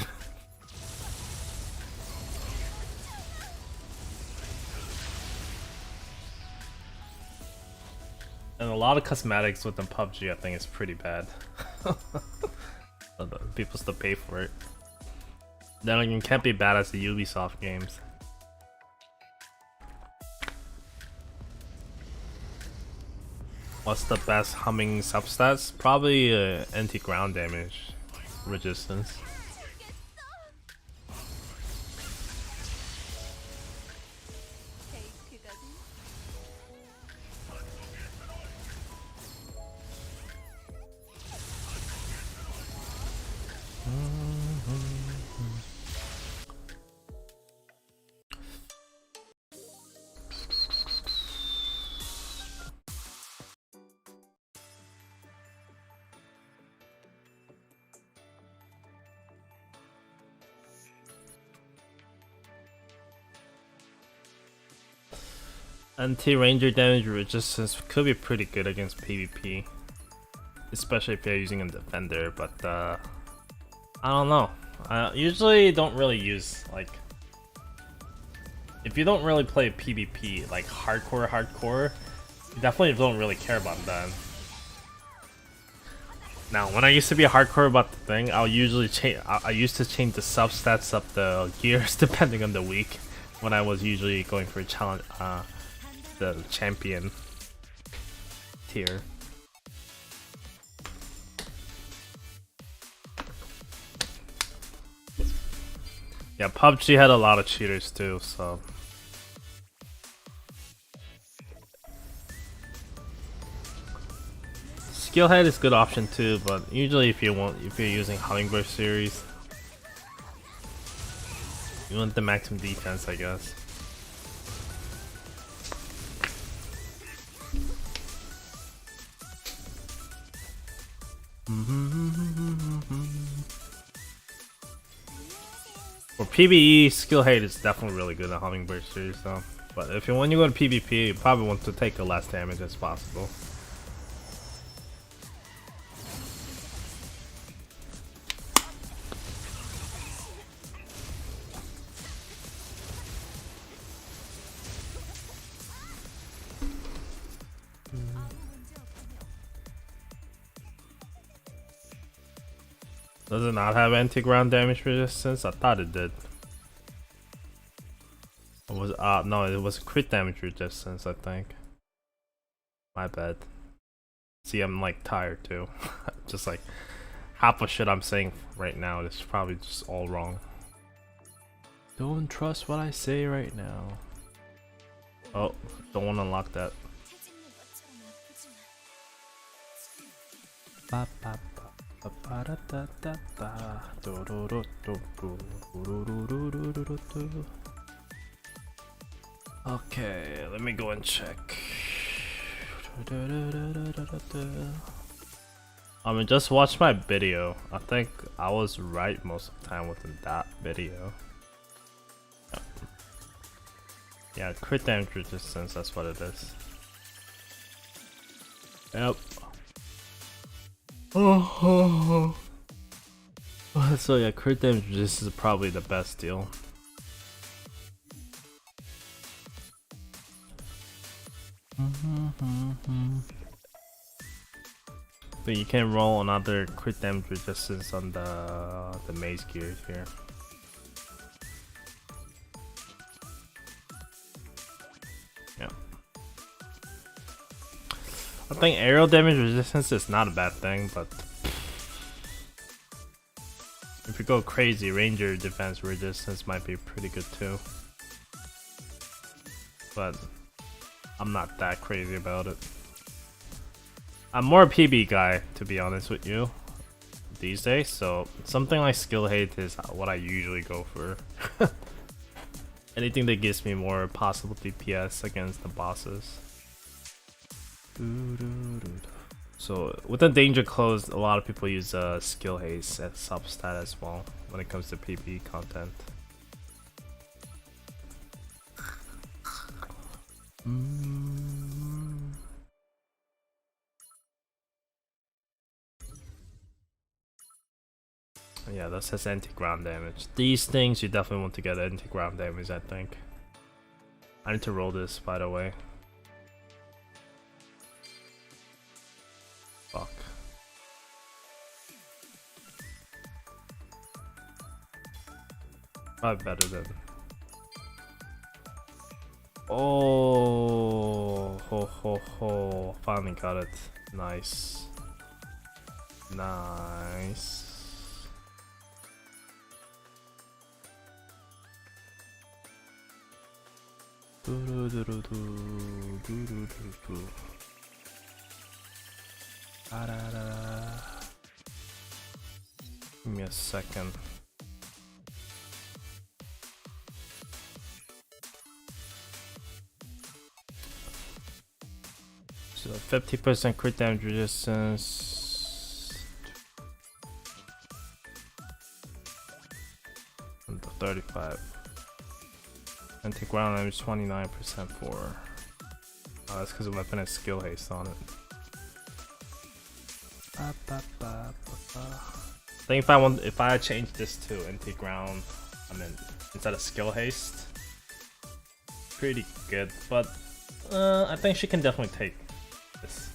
And a lot of cosmetics within PUBG I think is pretty bad. People still pay for it. Then again, can't be bad as the Ubisoft games. What's the best humming substats? Probably anti-ground damage resistance. Anti-ranger damage resistance could be pretty good against PvP, especially if you're using a defender, but I don't know. I usually don't really use, like, if you don't really play PvP, like hardcore, you definitely don't really care about that. Now, when I used to be hardcore about the thing, I'll usually change. I used to change the substats of the gears depending on the week. When I was usually going for a challenge, the champion tier. Yeah, PUBG had a lot of cheaters too, so. Skillhead is a good option too, but usually if you're using Hummingbird series, you want the maximum defense, I guess. For PvE, skill hate is definitely really good at Hummingbird series though. But when you go to PvP, you probably want to take the less damage as possible. Does it not have anti-ground damage resistance? I thought it did. It was no, it was crit damage resistance, I think. My bad. See, I'm like tired too. Just like half of shit I'm saying right now is probably just all wrong. Don't trust what I say right now. Oh, don't want to unlock that. Ba, ba, ba. Okay, let me go and check. I mean, just watch my video. I think I was right most of the time within that video. Yeah, crit damage resistance, that's what it is. Yep. Oh. So yeah, crit damage resistance is probably the best deal. But you can roll another crit damage resistance on the maze gears here. Yeah. I think aerial damage resistance is not a bad thing, but if you go crazy, ranger defense resistance might be pretty good too. But I'm not that crazy about it. I'm more a PB guy, to be honest with you, these days, so something like skill hate is what I usually go for. Anything that gives me more possible DPS against the bosses. So with the danger closed, a lot of people use skill haste as substat as well when it comes to PvE content. Yeah, that says anti-ground damage. These things you definitely want to get anti-ground damage, I think. I need to roll this, by the way. Fuck. Probably better than. Oh, ho ho ho. Cool, finally got it. Nice. Nice. Give me a second. So 50% crit damage resistance. And the 35. And take ground damage 29% for. Oh, that's because the weapon has skill haste on it. I think if I change this to anti-ground, I mean instead of skill haste, pretty good. But I think she can definitely take this.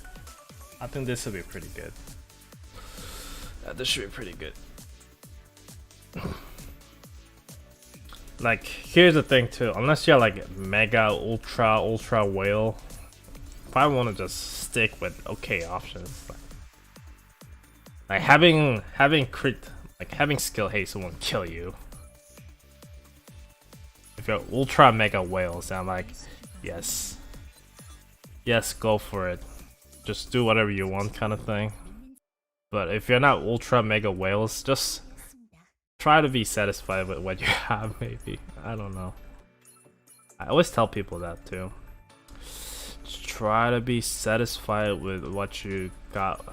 I think this will be pretty good. This should be pretty good. Like, here's the thing too. Unless you're like mega ultra whale, if I want to just stick with okay options, like having crit, like having skill haste won't kill you. If you're ultra mega whales, I'm like, yes, go for it. Just do whatever you want, kind of thing. But if you're not ultra mega whales, just try to be satisfied with what you have. Maybe, I don't know. I always tell people that too. Just try to be satisfied with what you got.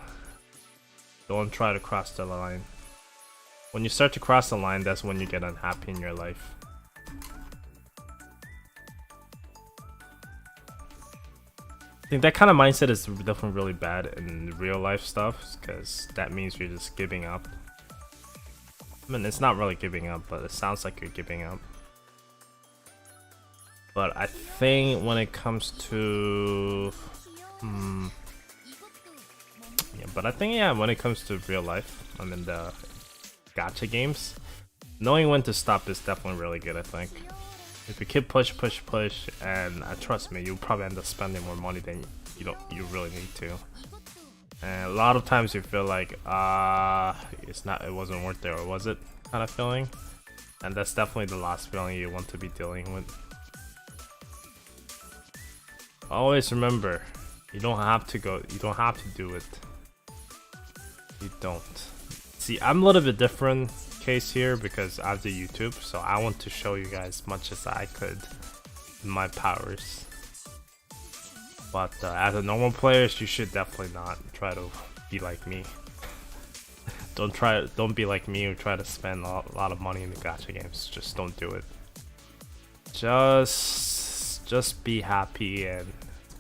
Don't try to cross the line. When you start to cross the line, that's when you get unhappy in your life. I think that kind of mindset is definitely really bad in real life stuff, because that means you're just giving up. I mean, it's not really giving up, but it sounds like you're giving up. But I think when it comes to when it comes to real life, I mean the gacha games, knowing when to stop is definitely really good. I think if you keep push, and trust me, you'll probably end up spending more money than you really need to. And a lot of times you feel like it wasn't worth it, or was it, kind of feeling, and that's definitely the last feeling you want to be dealing with. Always remember, you don't have to do it. You don't. See, I'm a little bit different case here because I do YouTube, so I want to show you guys as much as I could in my powers. But as a normal player, you should definitely not try to be like me. Don't be like me who try to spend a lot of money in the gacha games. Just don't do it. Just be happy and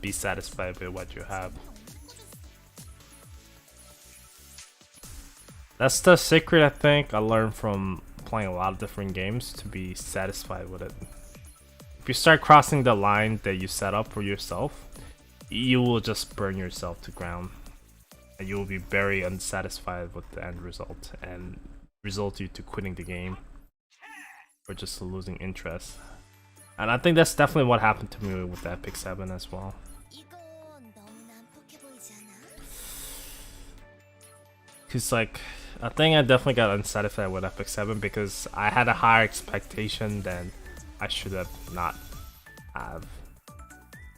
be satisfied with what you have. That's the secret I think I learned from playing a lot of different games, to be satisfied with it. If you start crossing the line that you set up for yourself, you will just burn yourself to ground. And you will be very unsatisfied with the end result, and result you to quitting the game or just losing interest. And I think that's definitely what happened to me with the Epic 7 as well. Cause like, I think I definitely got unsatisfied with Epic 7 because I had a higher expectation than I should have not have.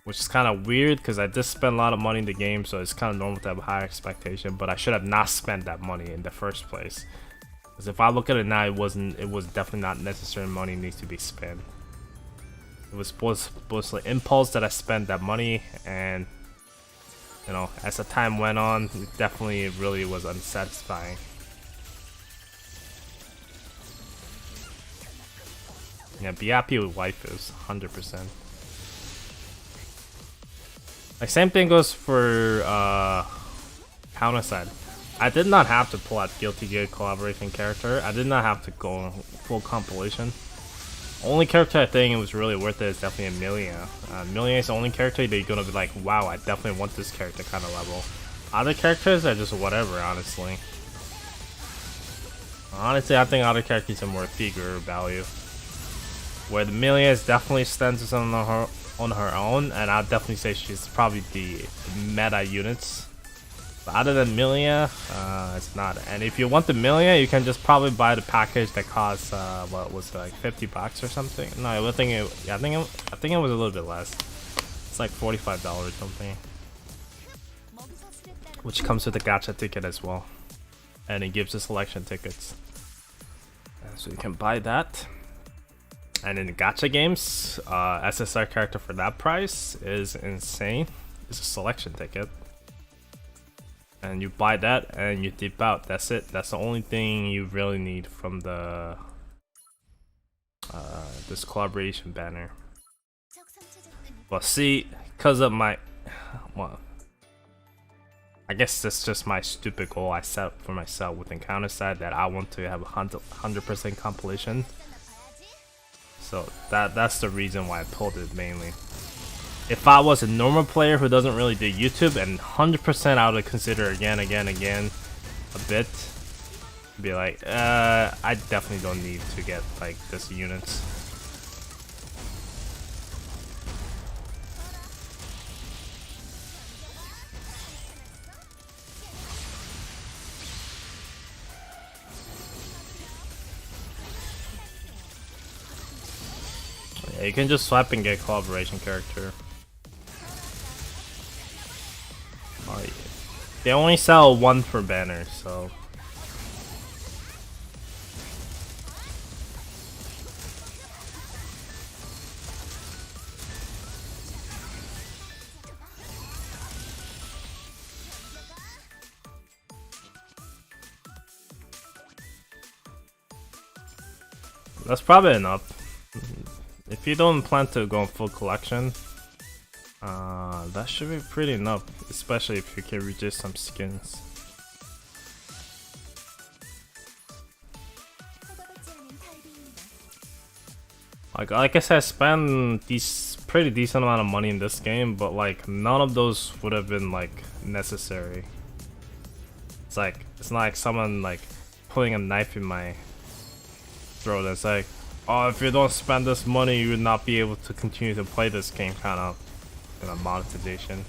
Which is kind of weird because I just spent a lot of money in the game, so it's kind of normal to have a higher expectation, but I should have not spent that money in the first place. Because if I look at it now, it was definitely not necessary money needs to be spent. It was mostly impulse that I spent that money, and you know, as the time went on, it definitely really was unsatisfying. Yeah, be happy with waifus, 100%. Like, same thing goes for Counterside. I did not have to pull out Guilty Gear collaboration character. I did not have to go full compilation. Only character I think it was really worth it is definitely Emilia. Emilia is the only character that you're gonna be like, wow, I definitely want this character kind of level. Other characters are just whatever, honestly. Honestly, I think other characters are more figure value. Where the Emilia is definitely stands on on her own, and I'll definitely say she's probably the meta units. But other than Milia, it's not. And if you want the Milia, you can just probably buy the package that costs what was it, like $50 or something. No, I think I think it was a little bit less. It's like $45 or something, which comes with a gacha ticket as well, and it gives you selection tickets, so you can buy that. And in the gacha games, SSR character for that price is insane. It's a selection ticket, and you buy that and you dip out. That's it. That's the only thing you really need from the this collaboration banner. Well, see, because of my, well, I guess that's just my stupid goal I set for myself within Counterside, that I want to have a 100% compilation. So that's the reason why I pulled it mainly. If I was a normal player who doesn't really do YouTube, and 100% I would consider again a bit, be like, I definitely don't need to get like this units. Yeah, you can just swipe and get collaboration character. Oh, yeah. They only sell one per banner, so. That's probably enough. If you don't plan to go on full collection, that should be pretty enough, especially if you can reduce some skins. Like I said, I spent these pretty decent amount of money in this game, but like none of those would have been like necessary. It's not like someone like putting a knife in my throat. It's like, oh, if you don't spend this money, you would not be able to continue to play this game, kind of monetization.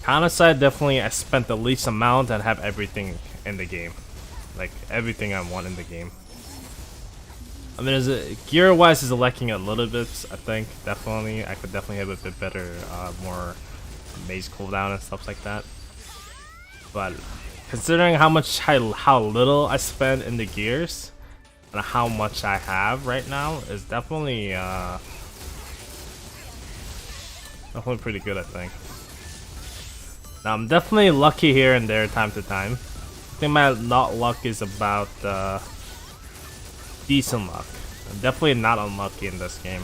Counterside, definitely I spent the least amount and have everything in the game, like everything I want in the game. I mean, gear wise is lacking a little bit, I think. Definitely I could definitely have a bit better, more maze cooldown and stuff like that. But considering how little I spend in the gears and how much I have right now, is definitely pretty good, I think. Now I'm definitely lucky here and there time to time. I think my not luck is about decent luck. I'm definitely not unlucky in this game.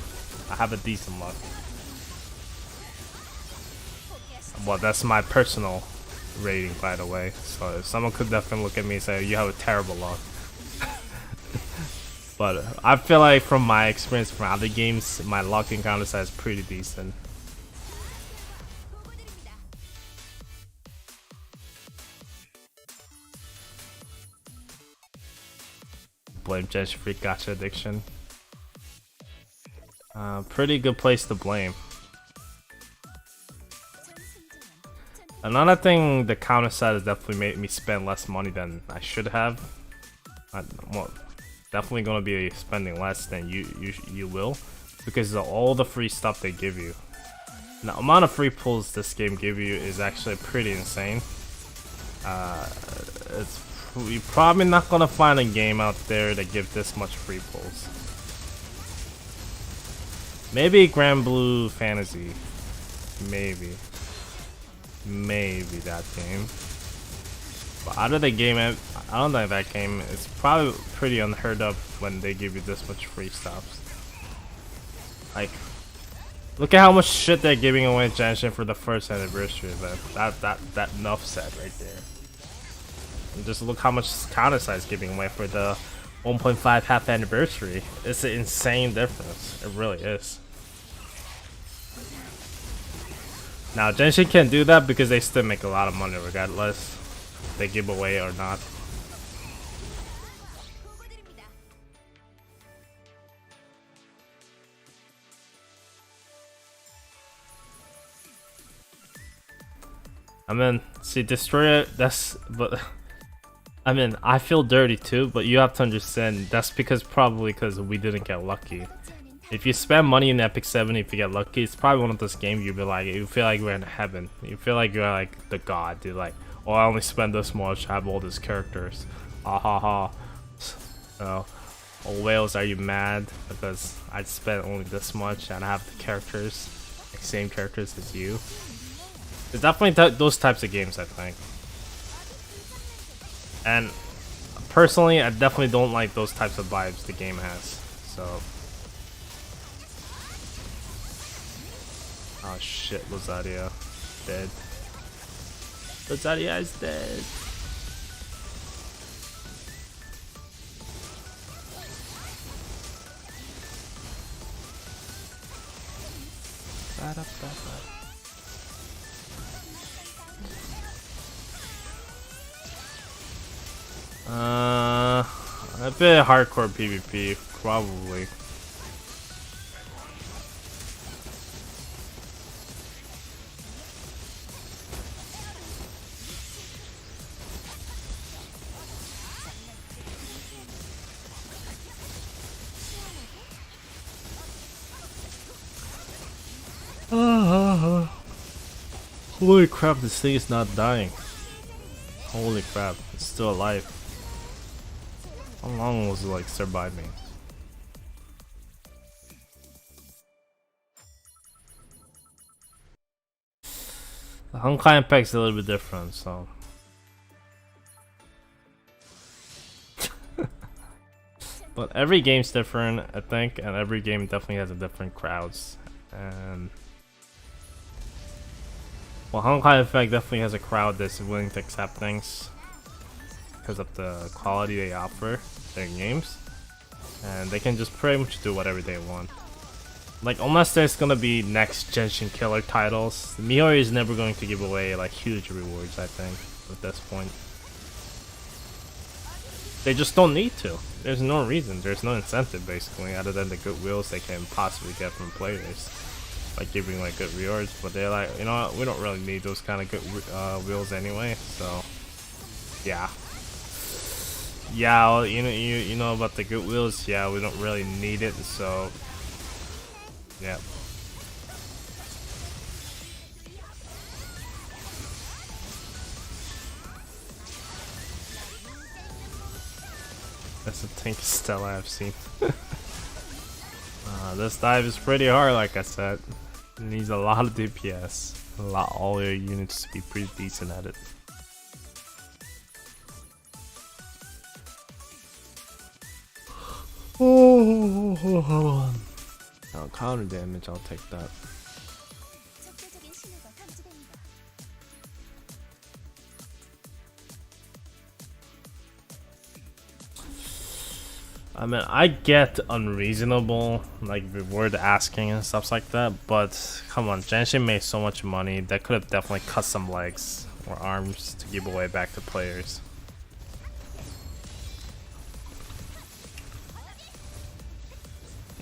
I have a decent luck. Well, that's my personal rating, by the way. So if someone could definitely look at me and say, you have a terrible luck. But I feel like from my experience from other games, my luck in Counterside is pretty decent. Blame Genshin for gacha addiction. Pretty good place to blame. Another thing, the Counterside has definitely made me spend less money than I should have. Well, definitely gonna be spending less than you will, because of all the free stuff they give you. The amount of free pulls this game give you is actually pretty insane. You're probably not gonna find a game out there that gives this much free pulls. Maybe Grand Blue Fantasy, maybe that game. But out of the game, I don't think that game is probably pretty unheard of when they give you this much free stuff. Like, look at how much shit they're giving away in Genshin for the first anniversary event. That enough said right there. And just look how much Counterside is giving away for the 1.5 half anniversary. It's an insane difference. It really is. Now Genshin can't do that because they still make a lot of money regardless if they give away or not. I mean, see, Destroyer, that's, but, I mean, I feel dirty too, but you have to understand, that's probably because we didn't get lucky. If you spend money in Epic 7, if you get lucky, it's probably one of those games you feel like you're in heaven. You feel like you're like the god, dude, like, oh, I only spend this much, I have all these characters. Ah ha ha. So, oh, whales, are you mad? Because I spent only this much and I have the characters, like same characters as you. It's definitely those types of games, I think. And personally, I definitely don't like those types of vibes the game has. So, oh shit, Lazadia dead. Lazadia is dead. A bit hardcore PvP, probably. Holy crap, this thing is not dying. Holy crap, it's still alive. How long was it like surviving? The Honkai Impact's a little bit different, so. But every game's different, I think, and every game definitely has a different crowds. And well, Honkai Impact definitely has a crowd that's willing to accept things because of the quality they offer their games, and they can just pretty much do whatever they want. Like, unless there's gonna be next Genshin killer titles, MiHoYo is never going to give away like huge rewards, I think, at this point. They just don't need to. There's no reason, there's no incentive basically, other than the goodwills they can possibly get from players, like giving like good rewards. But they're like, you know what, we don't really need those kind of good wheels anyway, so yeah. Yeah, well, you know about the good wheels. Yeah, we don't really need it, so yeah. That's the tankiest Stella I've seen. This dive is pretty hard, like I said. It needs a lot of DPS, all your units to be pretty decent at it. Oh, counter damage, I'll take that. I mean, I get unreasonable, like, reward asking and stuff like that, but come on, Genshin made so much money, they could have definitely cut some legs or arms to give away back to players.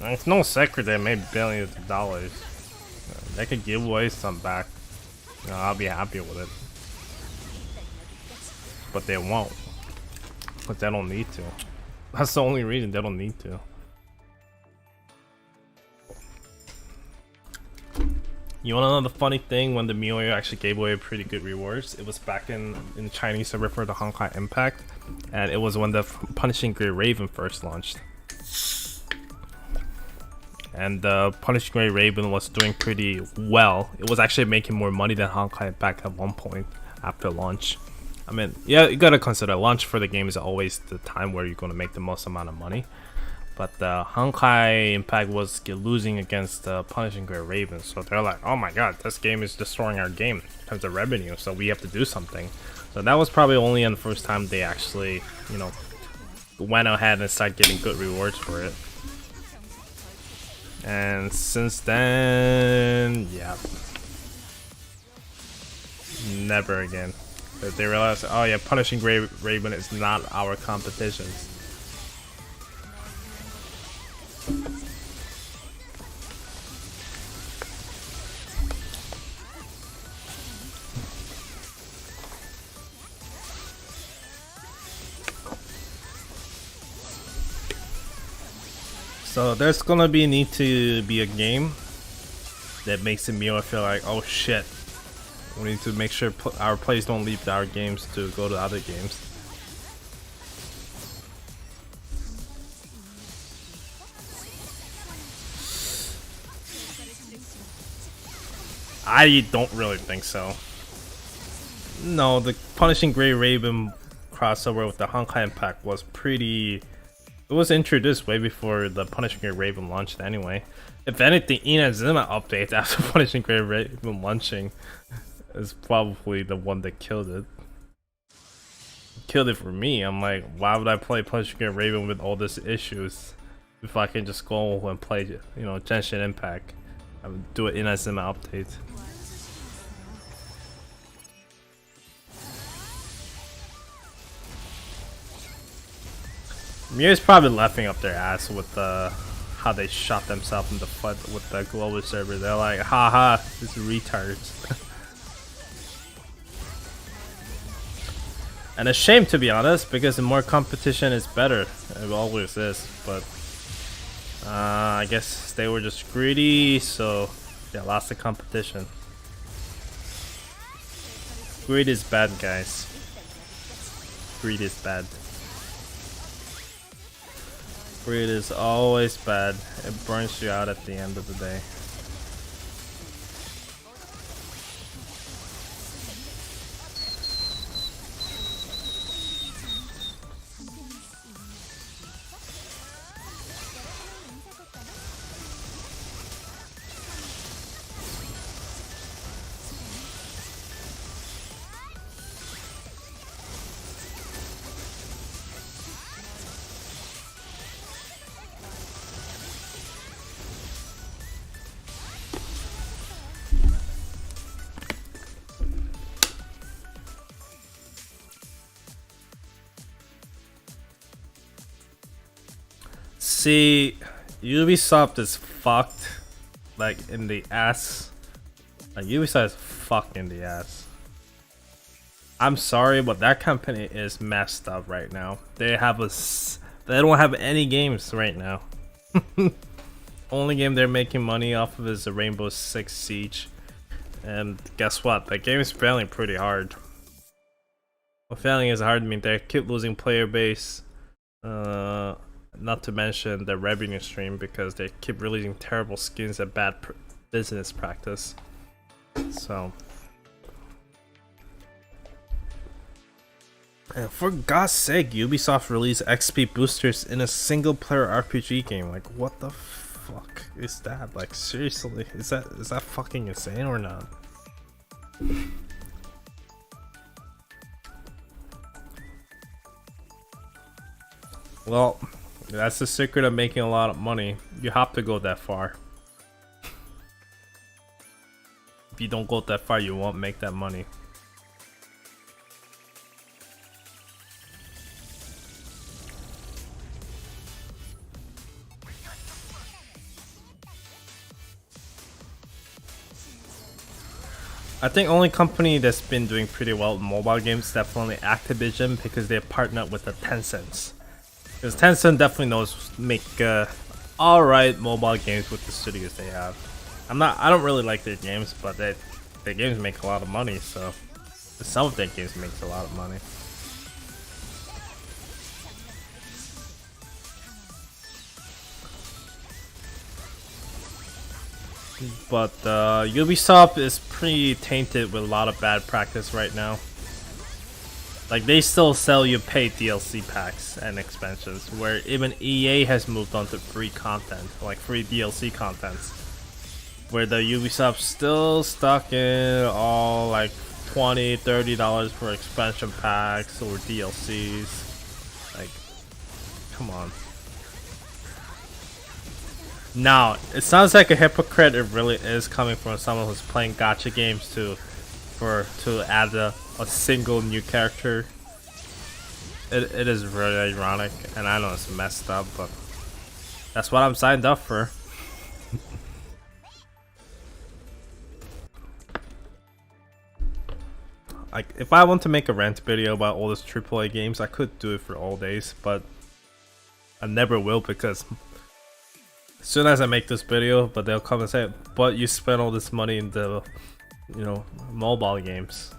It's no secret they made billions of dollars. They could give away some back. You know, I'll be happy with it. But they won't. But they don't need to. That's the only reason they don't need to. You wanna know the funny thing? When the MiHoYo actually gave away pretty good rewards, it was back in the Chinese server for the Honkai Impact, and it was when the Punishing Gray Raven first launched. And the Punishing Gray Raven was doing pretty well. It was actually making more money than Honkai Impact at one point after launch. I mean, yeah, you gotta consider launch for the game is always the time where you're gonna make the most amount of money. But the Honkai Impact was losing against the Punishing Gray Raven, so they're like, oh my god, this game is destroying our game in terms of revenue, so we have to do something. So that was probably only the first time they actually, you know, went ahead and started getting good rewards for it. And since then, yeah, never again. But they realized, oh yeah, Punishing Gray Raven is not our competition. So there's gonna need to be a game that makes me feel like, oh shit, we need to make sure our players don't leave our games to go to other games. I don't really think so. No, the Punishing Gray Raven crossover with the Honkai Impact was pretty... It was introduced way before the Punishing Gray Raven launched anyway. If anything, Inazuma update after Punishing Gray Raven launching is probably the one that killed it. Killed it for me. I'm like, why would I play Punishing Gray Raven with all these issues if I can just go and play, you know, Genshin Impact? I would do an Inazuma update. Mir's probably laughing up their ass with how they shot themselves in the foot with the global server. They're like, haha, this is retards. And a shame, to be honest, because the more competition is better. It always is, but I guess they were just greedy, so they lost the competition. Greed is bad, guys. Greed is bad. Greed is always bad. It burns you out at the end of the day. See, Ubisoft is fucked, like, in the ass. Like, Ubisoft is fucked in the ass. I'm sorry, but that company is messed up right now. They don't have any games right now. Only game they're making money off of is the Rainbow Six Siege. And guess what? That game is failing pretty hard. Well, failing is hard. I mean, they keep losing player base. Not to mention the revenue stream, because they keep releasing terrible skins at bad business practice. So, and for God's sake, Ubisoft released XP boosters in a single player RPG game. Like, what the fuck is that? Like, seriously, is that fucking insane or not? Well, that's the secret of making a lot of money. You have to go that far. If you don't go that far, you won't make that money. I think only company that's been doing pretty well in mobile games is definitely Activision, because they partnered with the Tencent. Because Tencent definitely knows make alright mobile games with the studios they have. I don't really like their games, but their games make a lot of money, so some of their games makes a lot of money. But Ubisoft is pretty tainted with a lot of bad practice right now. Like, they still sell you paid DLC packs and expansions, where even EA has moved on to free content, like free DLC contents. Where the Ubisoft still stuck in all like $20, $30 for expansion packs or DLCs. Like, come on. Now, it sounds like a hypocrite. It really is, coming from someone who's playing gacha games to add a single new character. It is really ironic, and I know it's messed up, but that's what I'm signed up for. Like, if I want to make a rant video about all these AAA games, I could do it for all days, but I never will, because as soon as I make this video, but they'll come and say, but you spent all this money in the, you know, mobile games.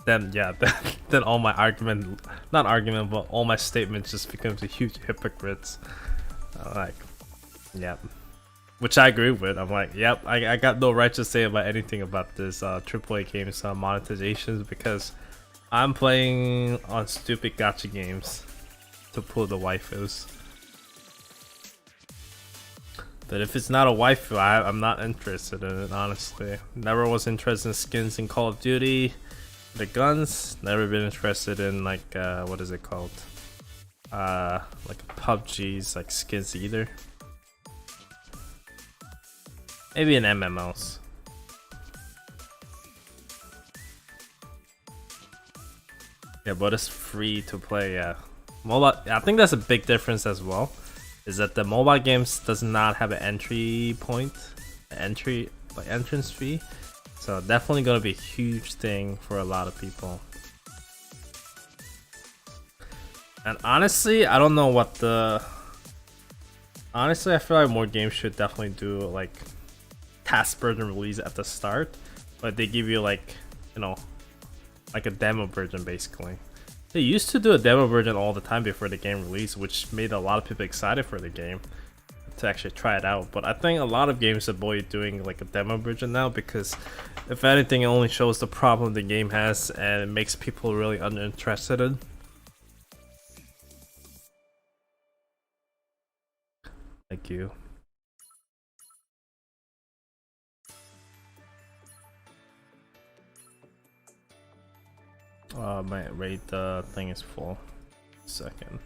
Then yeah, then all my argument, not argument, but all my statements just becomes a huge hypocrites. Like, yeah, which I agree with. I'm like, yep, I got no right to say about anything about this AAA games monetizations, because I'm playing on stupid gacha games to pull the waifus. But if it's not a waifu, I'm not interested in it, honestly. Never was interested in skins in Call of Duty. The guns, never been interested in like what is it called? Like PUBG's like skins either. Maybe in MMOs. Yeah, but it's free to play. Yeah, mobile. I think that's a big difference as well. Is that the mobile games does not have an entry point, entrance fee. So definitely gonna be a huge thing for a lot of people. And honestly, I don't know what the. Honestly, I feel like more games should definitely do like task version release at the start, but they give you like, you know, like a demo version basically. They used to do a demo version all the time before the game release, which made a lot of people excited for the game to actually try it out. But I think a lot of games avoid doing like a demo version now, because if anything, it only shows the problem the game has and it makes people really uninterested. Thank you. My rate thing is full. Second.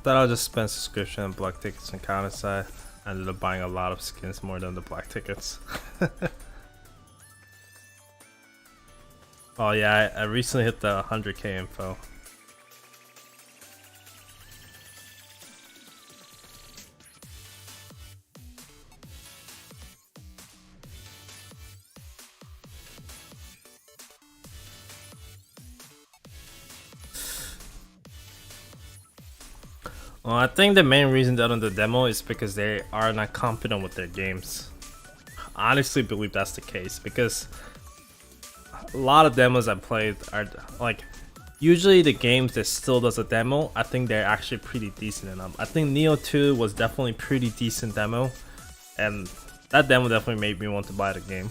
Thought I'll just spend subscription on black tickets and counter side. I ended up buying a lot of skins more than the black tickets. Oh yeah, I recently hit the 100k info. Well, I think the main reason they're on the demo is because they are not confident with their games. I honestly believe that's the case, because a lot of demos I played are like, usually the games that still does a demo, I think they're actually pretty decent enough. I think Nioh 2 was definitely pretty decent demo, and that demo definitely made me want to buy the game.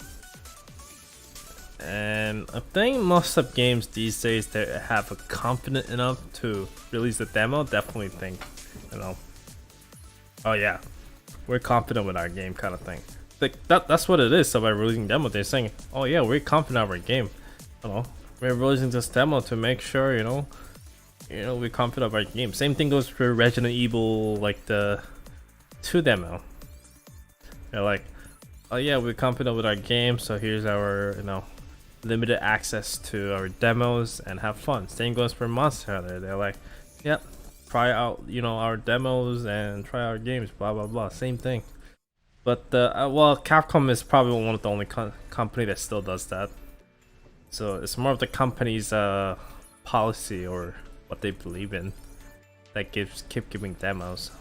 And I think most of games these days that have a confident enough to release the demo definitely think, you know, oh yeah, we're confident with our game kind of thing. Like that's what it is. So by releasing demo, they're saying, oh yeah, we're confident of our game. You know, we're releasing this demo to make sure, you know, we're confident of our game. Same thing goes for Resident Evil, like the 2 demo. They're like, oh yeah, we're confident with our game, so here's our, you know, limited access to our demos and have fun. Same goes for Monster Hunter. They're like, yep, try out, you know, our demos and try our games, blah blah blah. Same thing. But well, Capcom is probably one of the only company that still does that. So it's more of the company's policy or what they believe in that keep giving demos.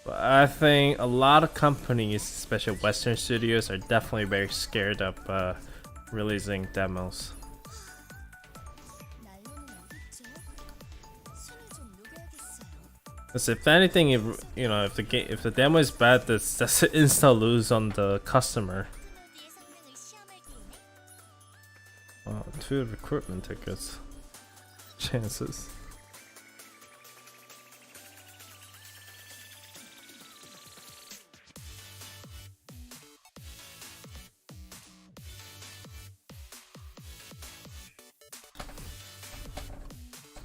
But I think a lot of companies, especially Western studios, are definitely very scared of releasing demos. Because if anything, if the demo is bad, that's an insta lose on the customer. 2 recruitment tickets. Chances.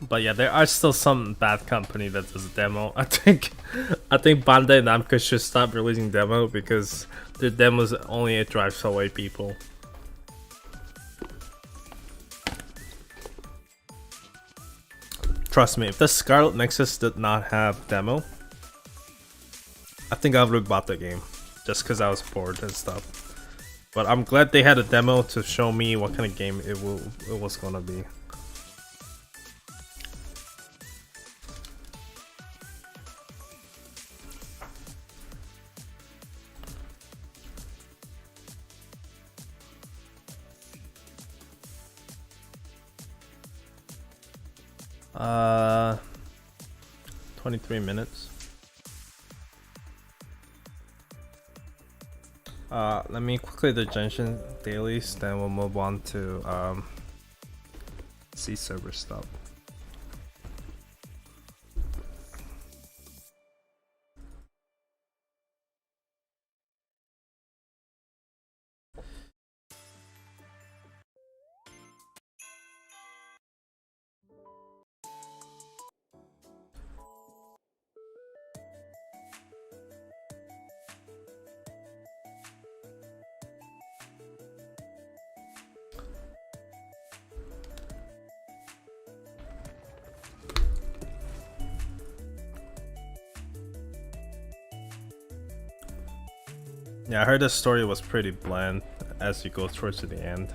But yeah, there are still some bad company that does a demo. I think Bandai Namco should stop releasing demo, because their demos only drives away people. trust me, if the Scarlet Nexus did not have demo, I think I would have bought the game just because I was bored and stuff. But I'm glad they had a demo to show me what kind of game it was gonna be. Uh, 23 minutes. Let me quickly do Genshin dailies, then we'll move on to C server stuff. Yeah, I heard the story was pretty bland as you go towards the end.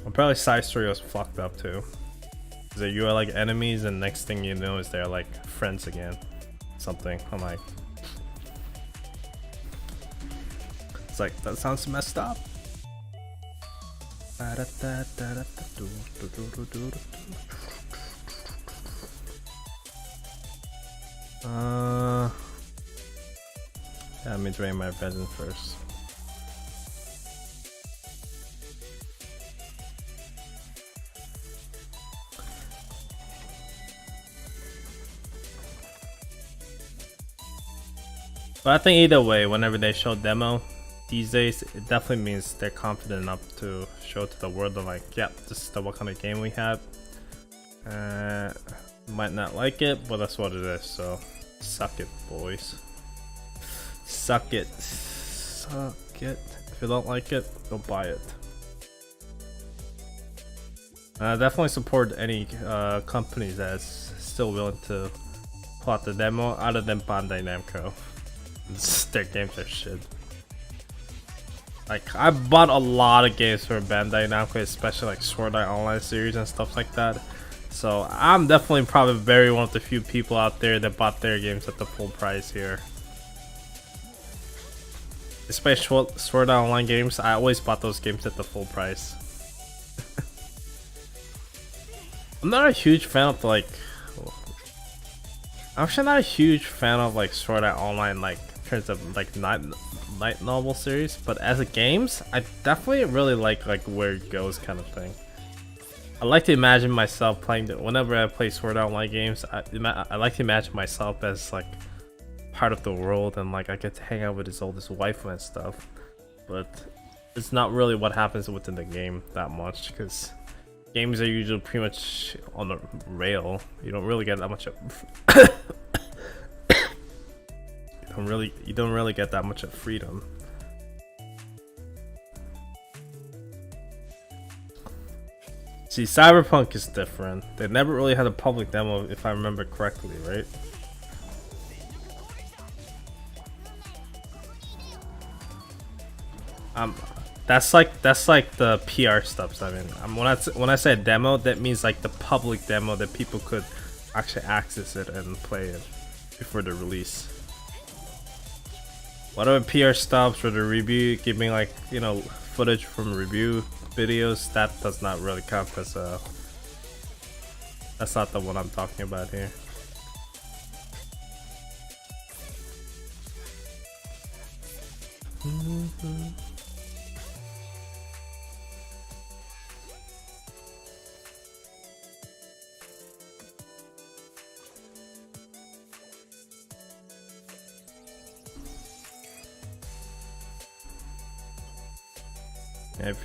Apparently side story was fucked up too. That you are like enemies and next thing you know is they're like friends again. Something. I'm like, it's like, that sounds messed up. Yeah, let me drain my resin first. But I think either way, whenever they show demo these days, it definitely means they're confident enough to show to the world of like, yeah, this is the what kind of game we have. Might not like it, but that's what it is, so suck it, boys. Suck it. Suck it. If you don't like it, don't buy it. Definitely support any companies that's still willing to plot the demo, other than Bandai Namco. Their games are shit. Like, I bought a lot of games for Bandai Namco, especially like Sword Art Online series and stuff like that. So I'm definitely probably one of the few people out there that bought their games at the full price here. Especially Sword Art Online games, I always bought those games at the full price. I'm not a huge fan of like, I'm actually not a huge fan of like Sword Art Online, like in terms of like light novel series, but as a games, I definitely really like where it goes kind of thing. I like to imagine myself playing whenever I play Sword Art Online games. I like to imagine myself as like part of the world, and like I get to hang out with his oldest wife and stuff. But it's not really what happens within the game that much, because games are usually pretty much on the rail. You don't really get that much of you don't really get that much of freedom. See, Cyberpunk is different. They never really had a public demo, if I remember correctly, right? That's like the PR stuff. I mean, when I say demo, that means like the public demo that people could actually access it and play it before the release. Whatever PR stuff for the review, giving like, you know, footage from review videos, that does not really count as a. That's not the one I'm talking about here.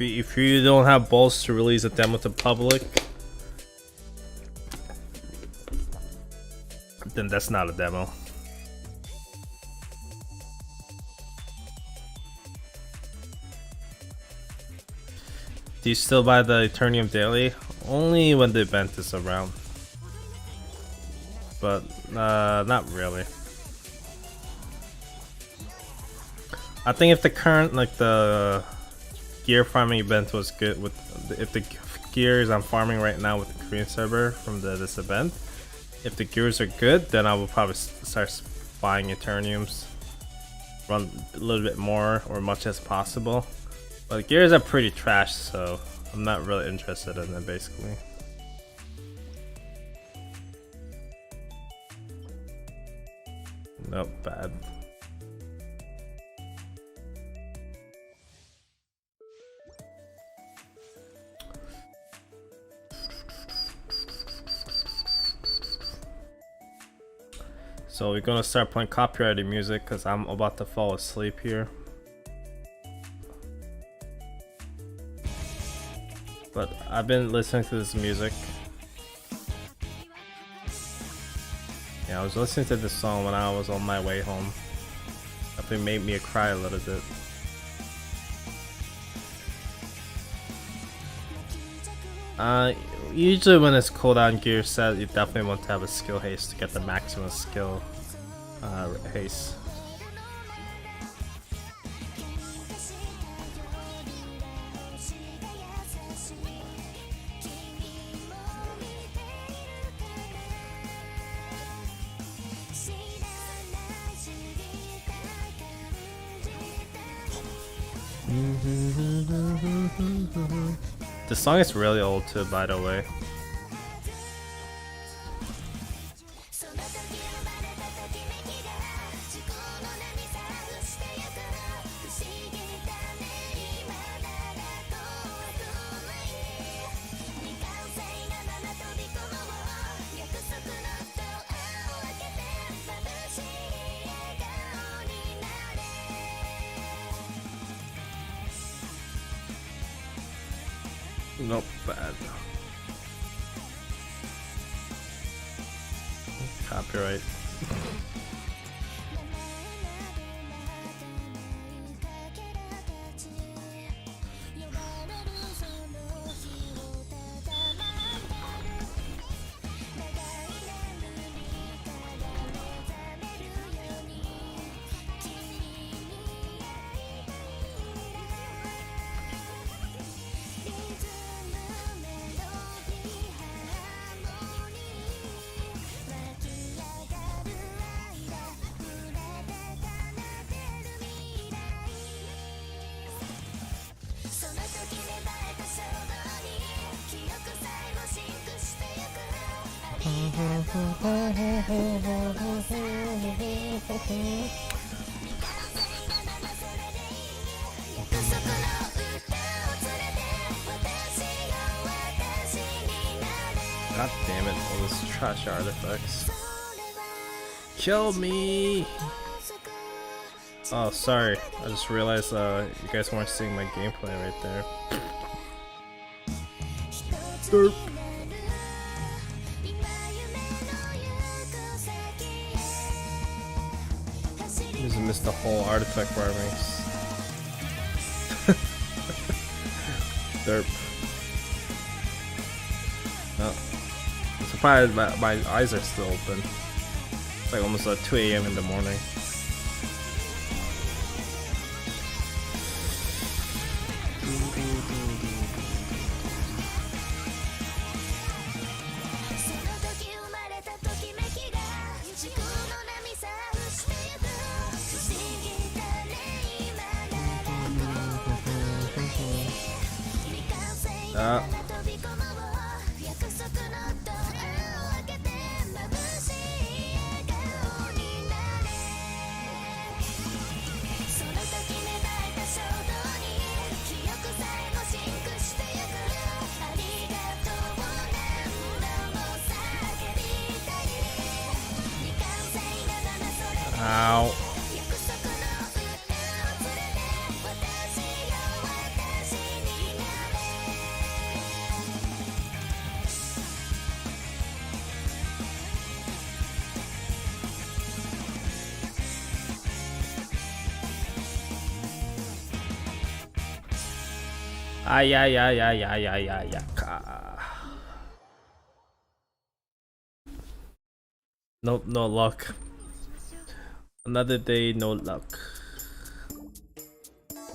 If you don't have balls to release a demo to public, then that's not a demo. Do you still buy the Eternium Daily? Only when the event is around. but not really. I think if the current the gear farming event was good with if the gears I'm farming right now with the Korean server from this event, if the gears are good, then I will probably start buying Eterniums, run a little bit more or much as possible. But the gears are pretty trash, so I'm not really interested in it basically. Nope, bad. So we're gonna start playing copyrighted music because I'm about to fall asleep here. But I've been listening to this music. Yeah, I was listening to this song when I was on my way home. Definitely made me cry a little bit. Usually when it's cooldown gear set, you definitely want to have a skill haste to get the maximum skill haste. The song is really old too, by the way. Nope, bad. Copyright. God damn it, all those trash artifacts. Kill me! Oh, sorry. I just realized you guys weren't seeing my gameplay right there. Derp. Just missed the whole artifact farmings. Derp. Oh. I'm surprised my eyes are still open. It's like almost 2 AM in the morning. Ow. Ay, ay, ay, ay, ay, ay, ay, ay. Nope, no luck. Another day, no luck.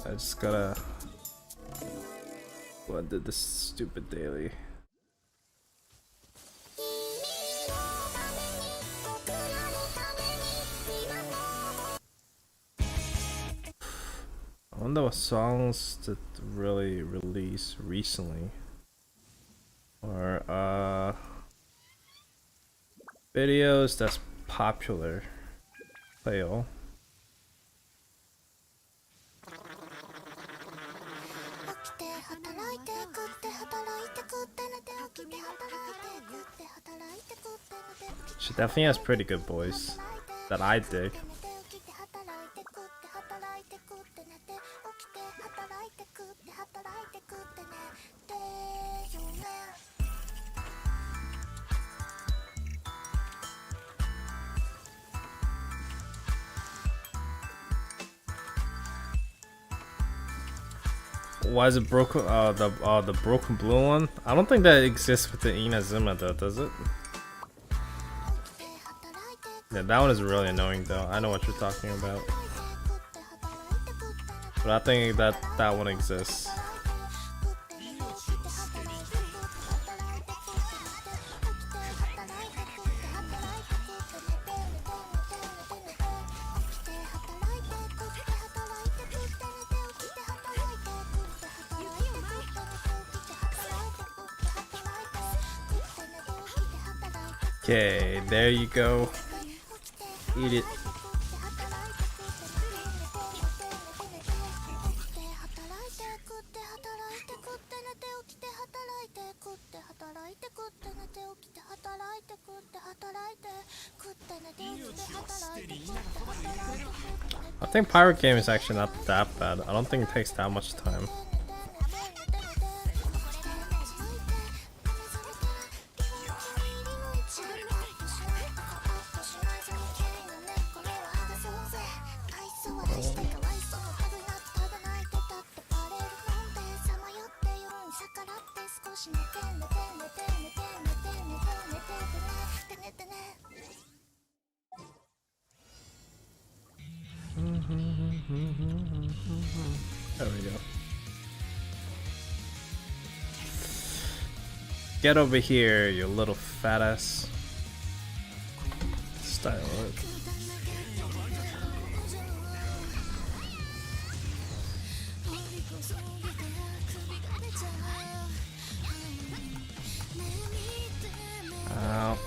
I just gotta go and do this stupid daily. I wonder what songs to really release recently. Or videos that's popular. Play all. She definitely has pretty good voice that I dig. Why is it broken? The broken blue one. I don't think that exists with the Inazuma though, does it? Yeah, that one is really annoying though. I know what you're talking about, but I think that one exists. Okay, there you go. Eat it. I think Pirate Game is actually not that bad. I don't think it takes that much time. There we go. Get over here, you little fat ass. Style it. Ow.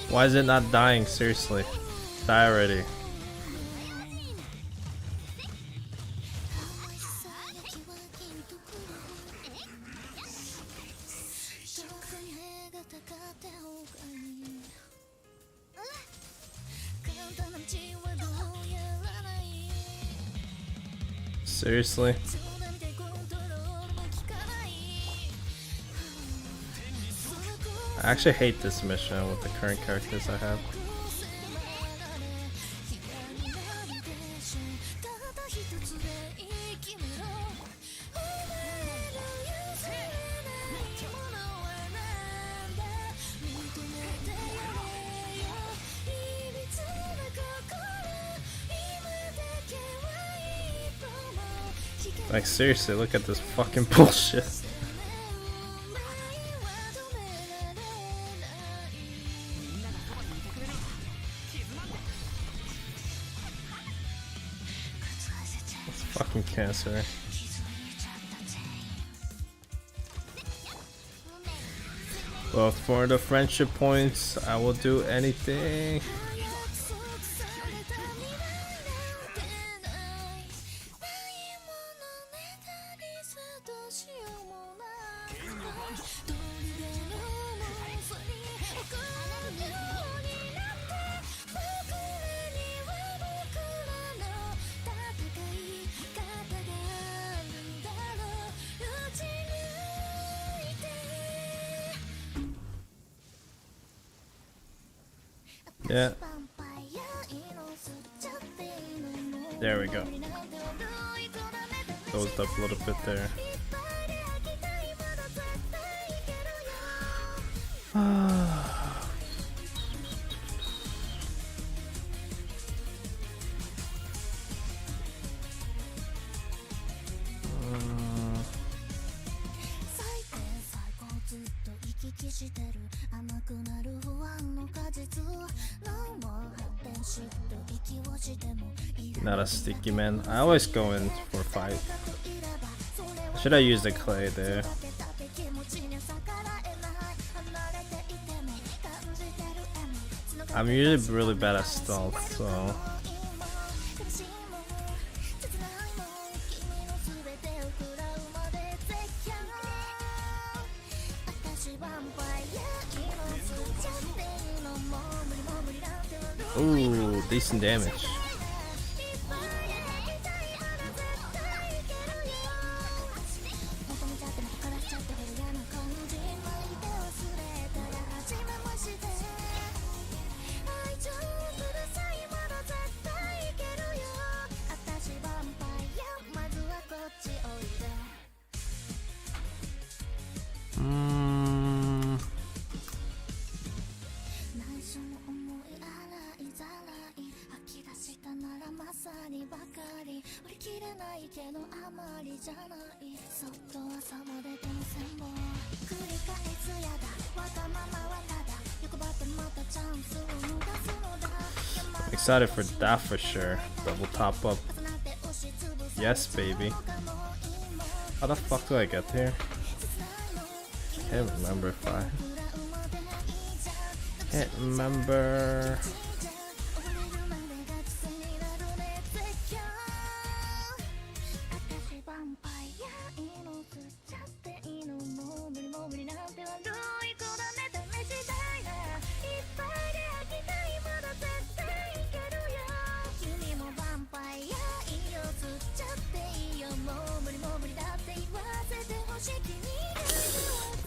Why is it not dying? Seriously. Die already. Seriously? I actually hate this mission with the current characters I have. Like seriously, look at this fucking bullshit. Fucking cancer. Well, for the friendship points, I will do anything. Yeah. There we go. Dozed up a little bit there. Not a sticky man. I always go in for a fight. Should I use the clay there? I'm usually really bad at stealth, so ooh, decent damage. Excited for that for sure. Double top up. Yes, baby. How the fuck do I get here? Can't remember if I... Can't remember...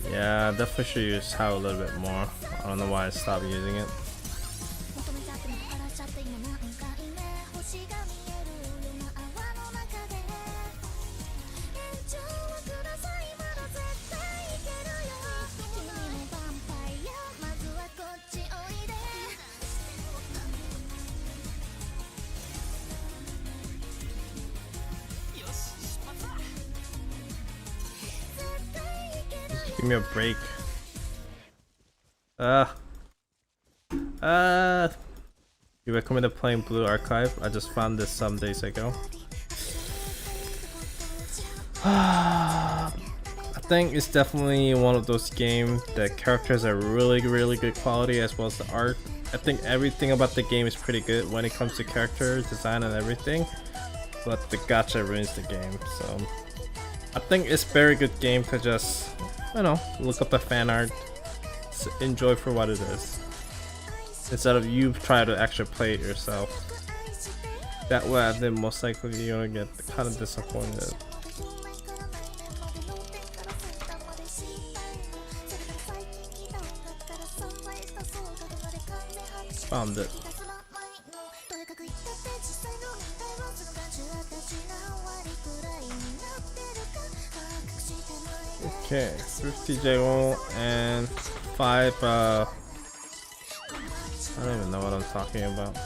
Yeah, definitely should use How a little bit more. I don't know why I stopped using it. Give me a break. You recommended playing Blue Archive? I just found this some days ago. I think it's definitely one of those games that characters are really good quality as well as the art. I think everything about the game is pretty good when it comes to character design and everything, but the gacha ruins the game. So I think it's a very good game to just, you know, look up the fan art, enjoy for what it is, instead of you try to actually play it yourself. That way, then most likely you're gonna get kind of disappointed. Found it. Okay, 50 J1 and 5 I don't even know what I'm talking about.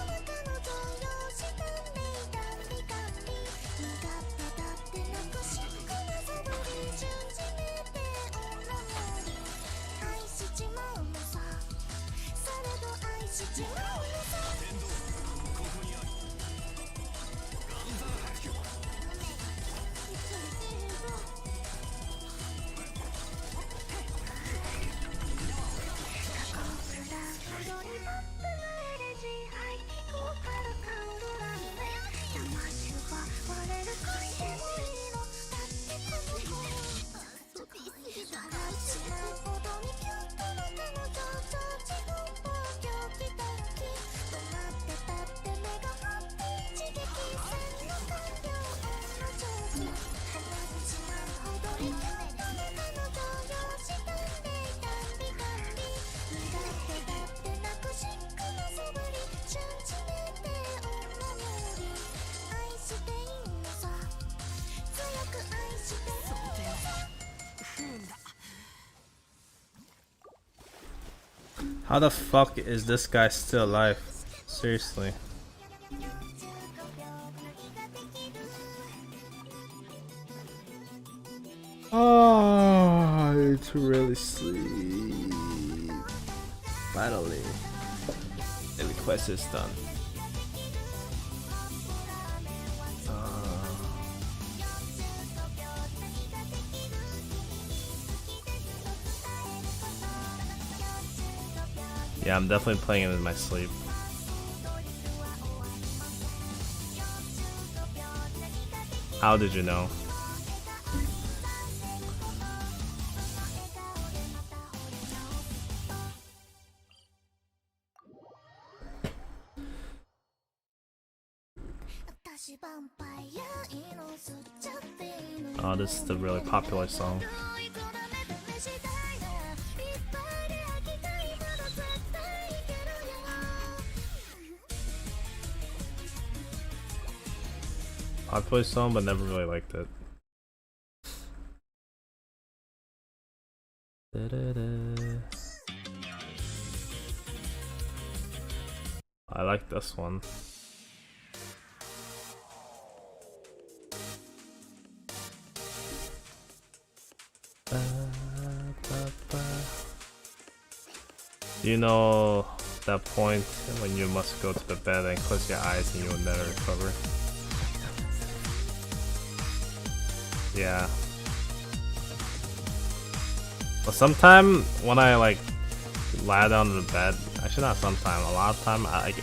How the fuck is this guy still alive? Seriously. Oh, I need to really sleep. Finally. And the quest is done. Yeah, I'm definitely playing it in my sleep. How did you know? Oh, this is the really popular song. Popular song, but never really liked it. I like this one. You know that point when you must go to the bed and close your eyes and you will never recover? Yeah. But sometime when I like lie down in the bed, actually not sometime, a lot of time, I'm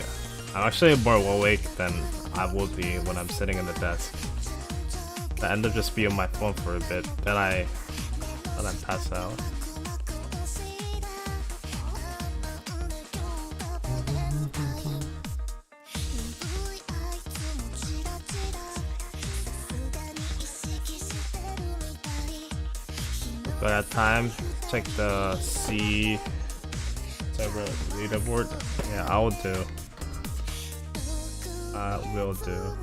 actually more awake than I would be when I'm sitting in the desk. I end up just being on my phone for a bit, then I pass out. But at time, check the C server leaderboard. Yeah, I will do. I will do.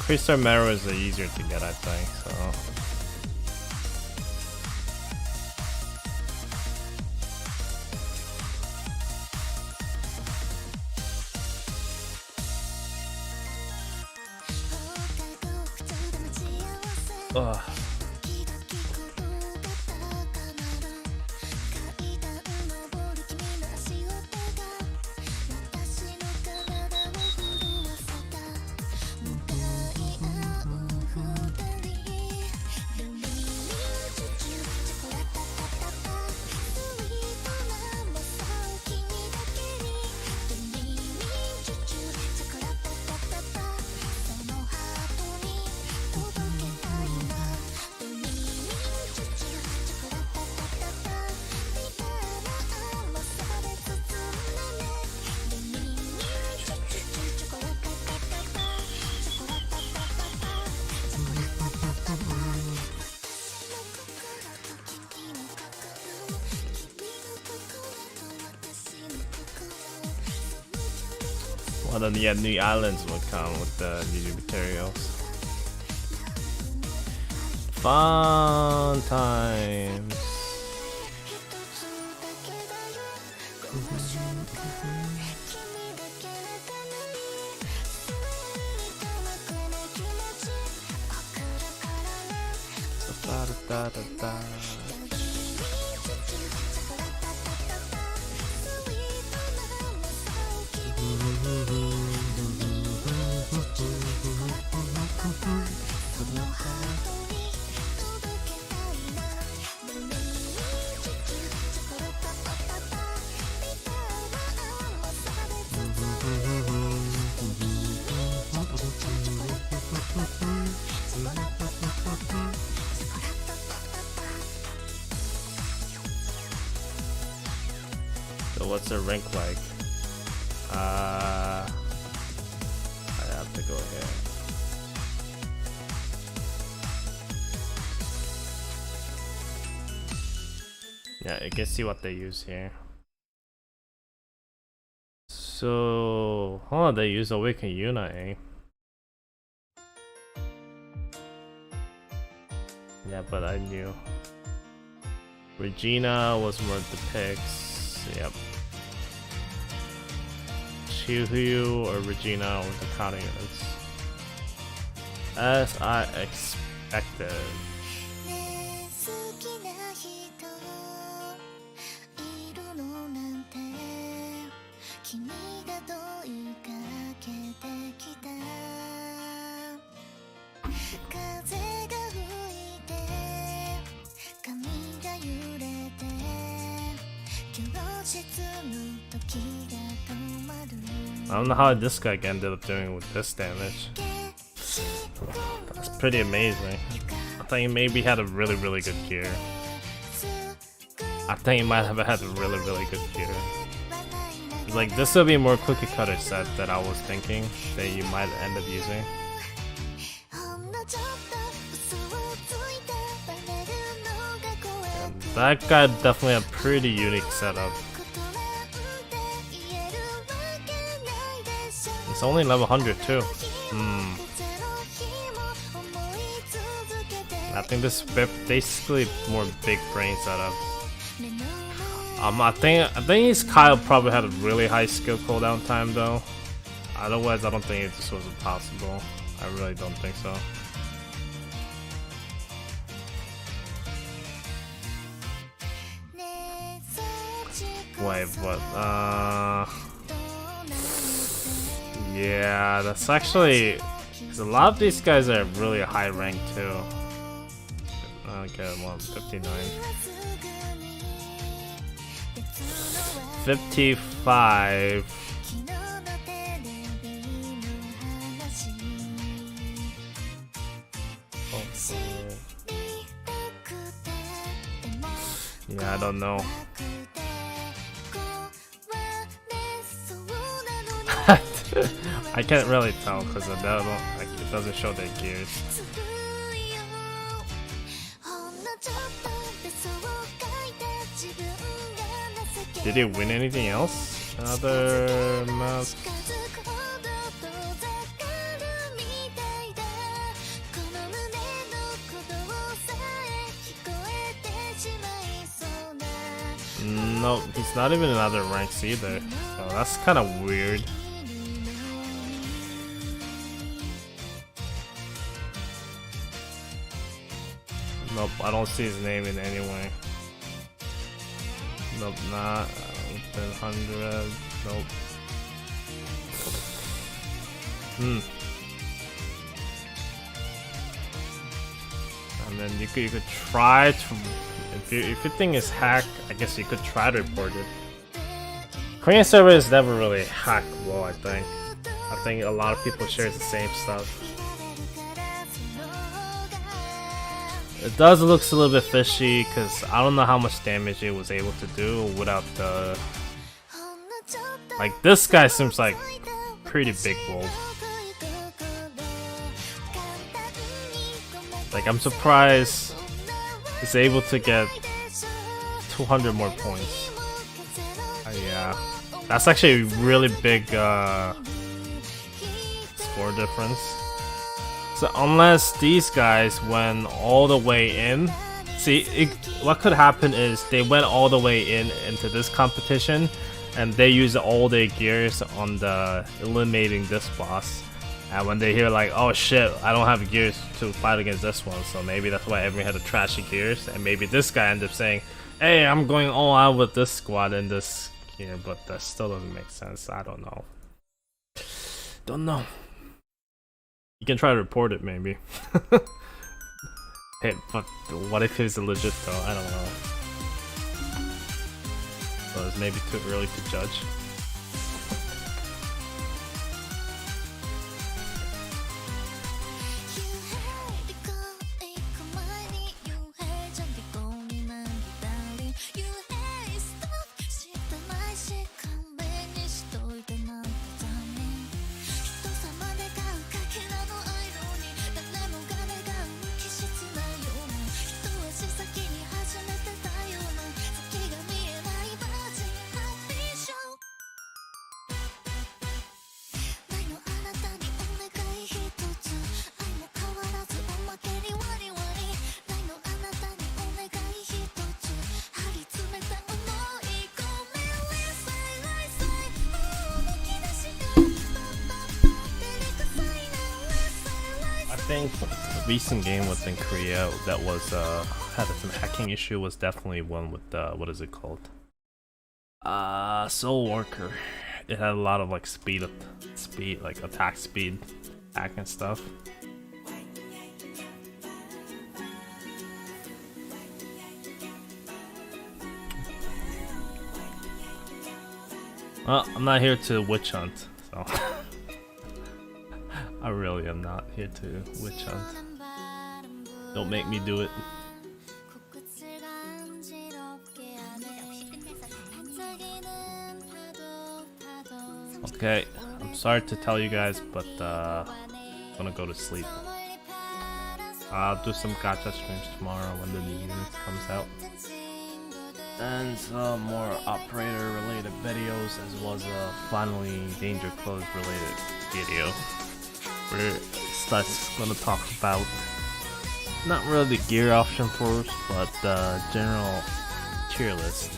Crystal Marrow is easier to get, I think, so. Ugh. Well, then yeah, new islands will come with the new materials. Fun times. Da, da, da. So what's the rank like? I have to go here. Yeah, you can see what they use here. So, they use Awaken Yuna, eh? Yeah, but I knew. Regina was one of the picks. Yep. Chihuyu or Regina was the counting units. As I expected. I don't know how this guy ended up doing with this damage. That's pretty amazing. I think he maybe had a really good gear. I think he might have had a really good gear. Like, this would be a more cookie cutter set that I was thinking that you might end up using. And that guy definitely had a pretty unique setup. It's only level 100 too. I think this is basically more big brain setup. I think his Kyle probably had a really high skill cooldown time though. Otherwise, I don't think this was possible. I really don't think so. Wait, what? Yeah, that's actually, because a lot of these guys are really high rank too. Okay, well, 59. 55. Yeah, I don't know. I can't really tell because it doesn't show their gears. Did he win anything else? Other maps? No, he's not even in other ranks either. So that's kind of weird. Nope, I don't see his name in any way. Nope, not 100. Nope. And then you could try to, if your thing is hacked, I guess you could try to report it. Korean server is never really hackable. I think a lot of people share the same stuff. It does look a little bit fishy because I don't know how much damage it was able to do without the. Like, this guy seems like pretty big wolf. Like, I'm surprised he's able to get 200 more points. Yeah, that's actually a really big score difference. So unless these guys went all the way in, see, what could happen is they went all the way into this competition, and they used all their gears on the eliminating this boss. And when they hear like, oh shit, I don't have gears to fight against this one, so maybe that's why everyone had the trashy gears, and maybe this guy ended up saying, hey, I'm going all out with this squad and this gear, but that still doesn't make sense. I don't know. Don't know. You can try to report it, maybe. Hey, but what if it's legit though? I don't know. So it's maybe too early to judge. think a recent game within Korea that was had some hacking issue was definitely one with what is it called? Soul Worker. It had a lot of like speed, like attack speed, hack and stuff. Well, I'm not here to witch hunt, so I really am not here to witch hunt. Don't make me do it. Okay, I'm sorry to tell you guys, but I'm gonna go to sleep. I'll do some gacha streams tomorrow when the new unit comes out. And some more operator related videos, as well as a finally Danger Close related video. Where it's gonna talk about not really the gear option first, but the general tier list,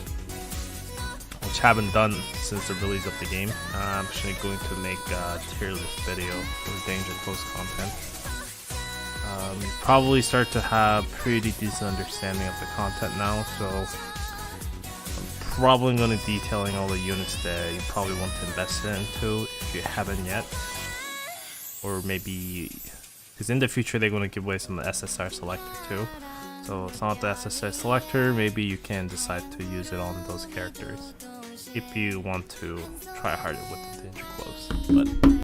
which haven't done since the release of the game. I'm actually going to make a tier list video for Danger Close content. Probably start to have pretty decent understanding of the content now, so I'm probably going to detailing all the units that you probably want to invest into if you haven't yet. Or maybe, because in the future they're going to give away some SSR selector too. So it's not the SSR selector, maybe you can decide to use it on those characters if you want to try harder with the Danger Close. But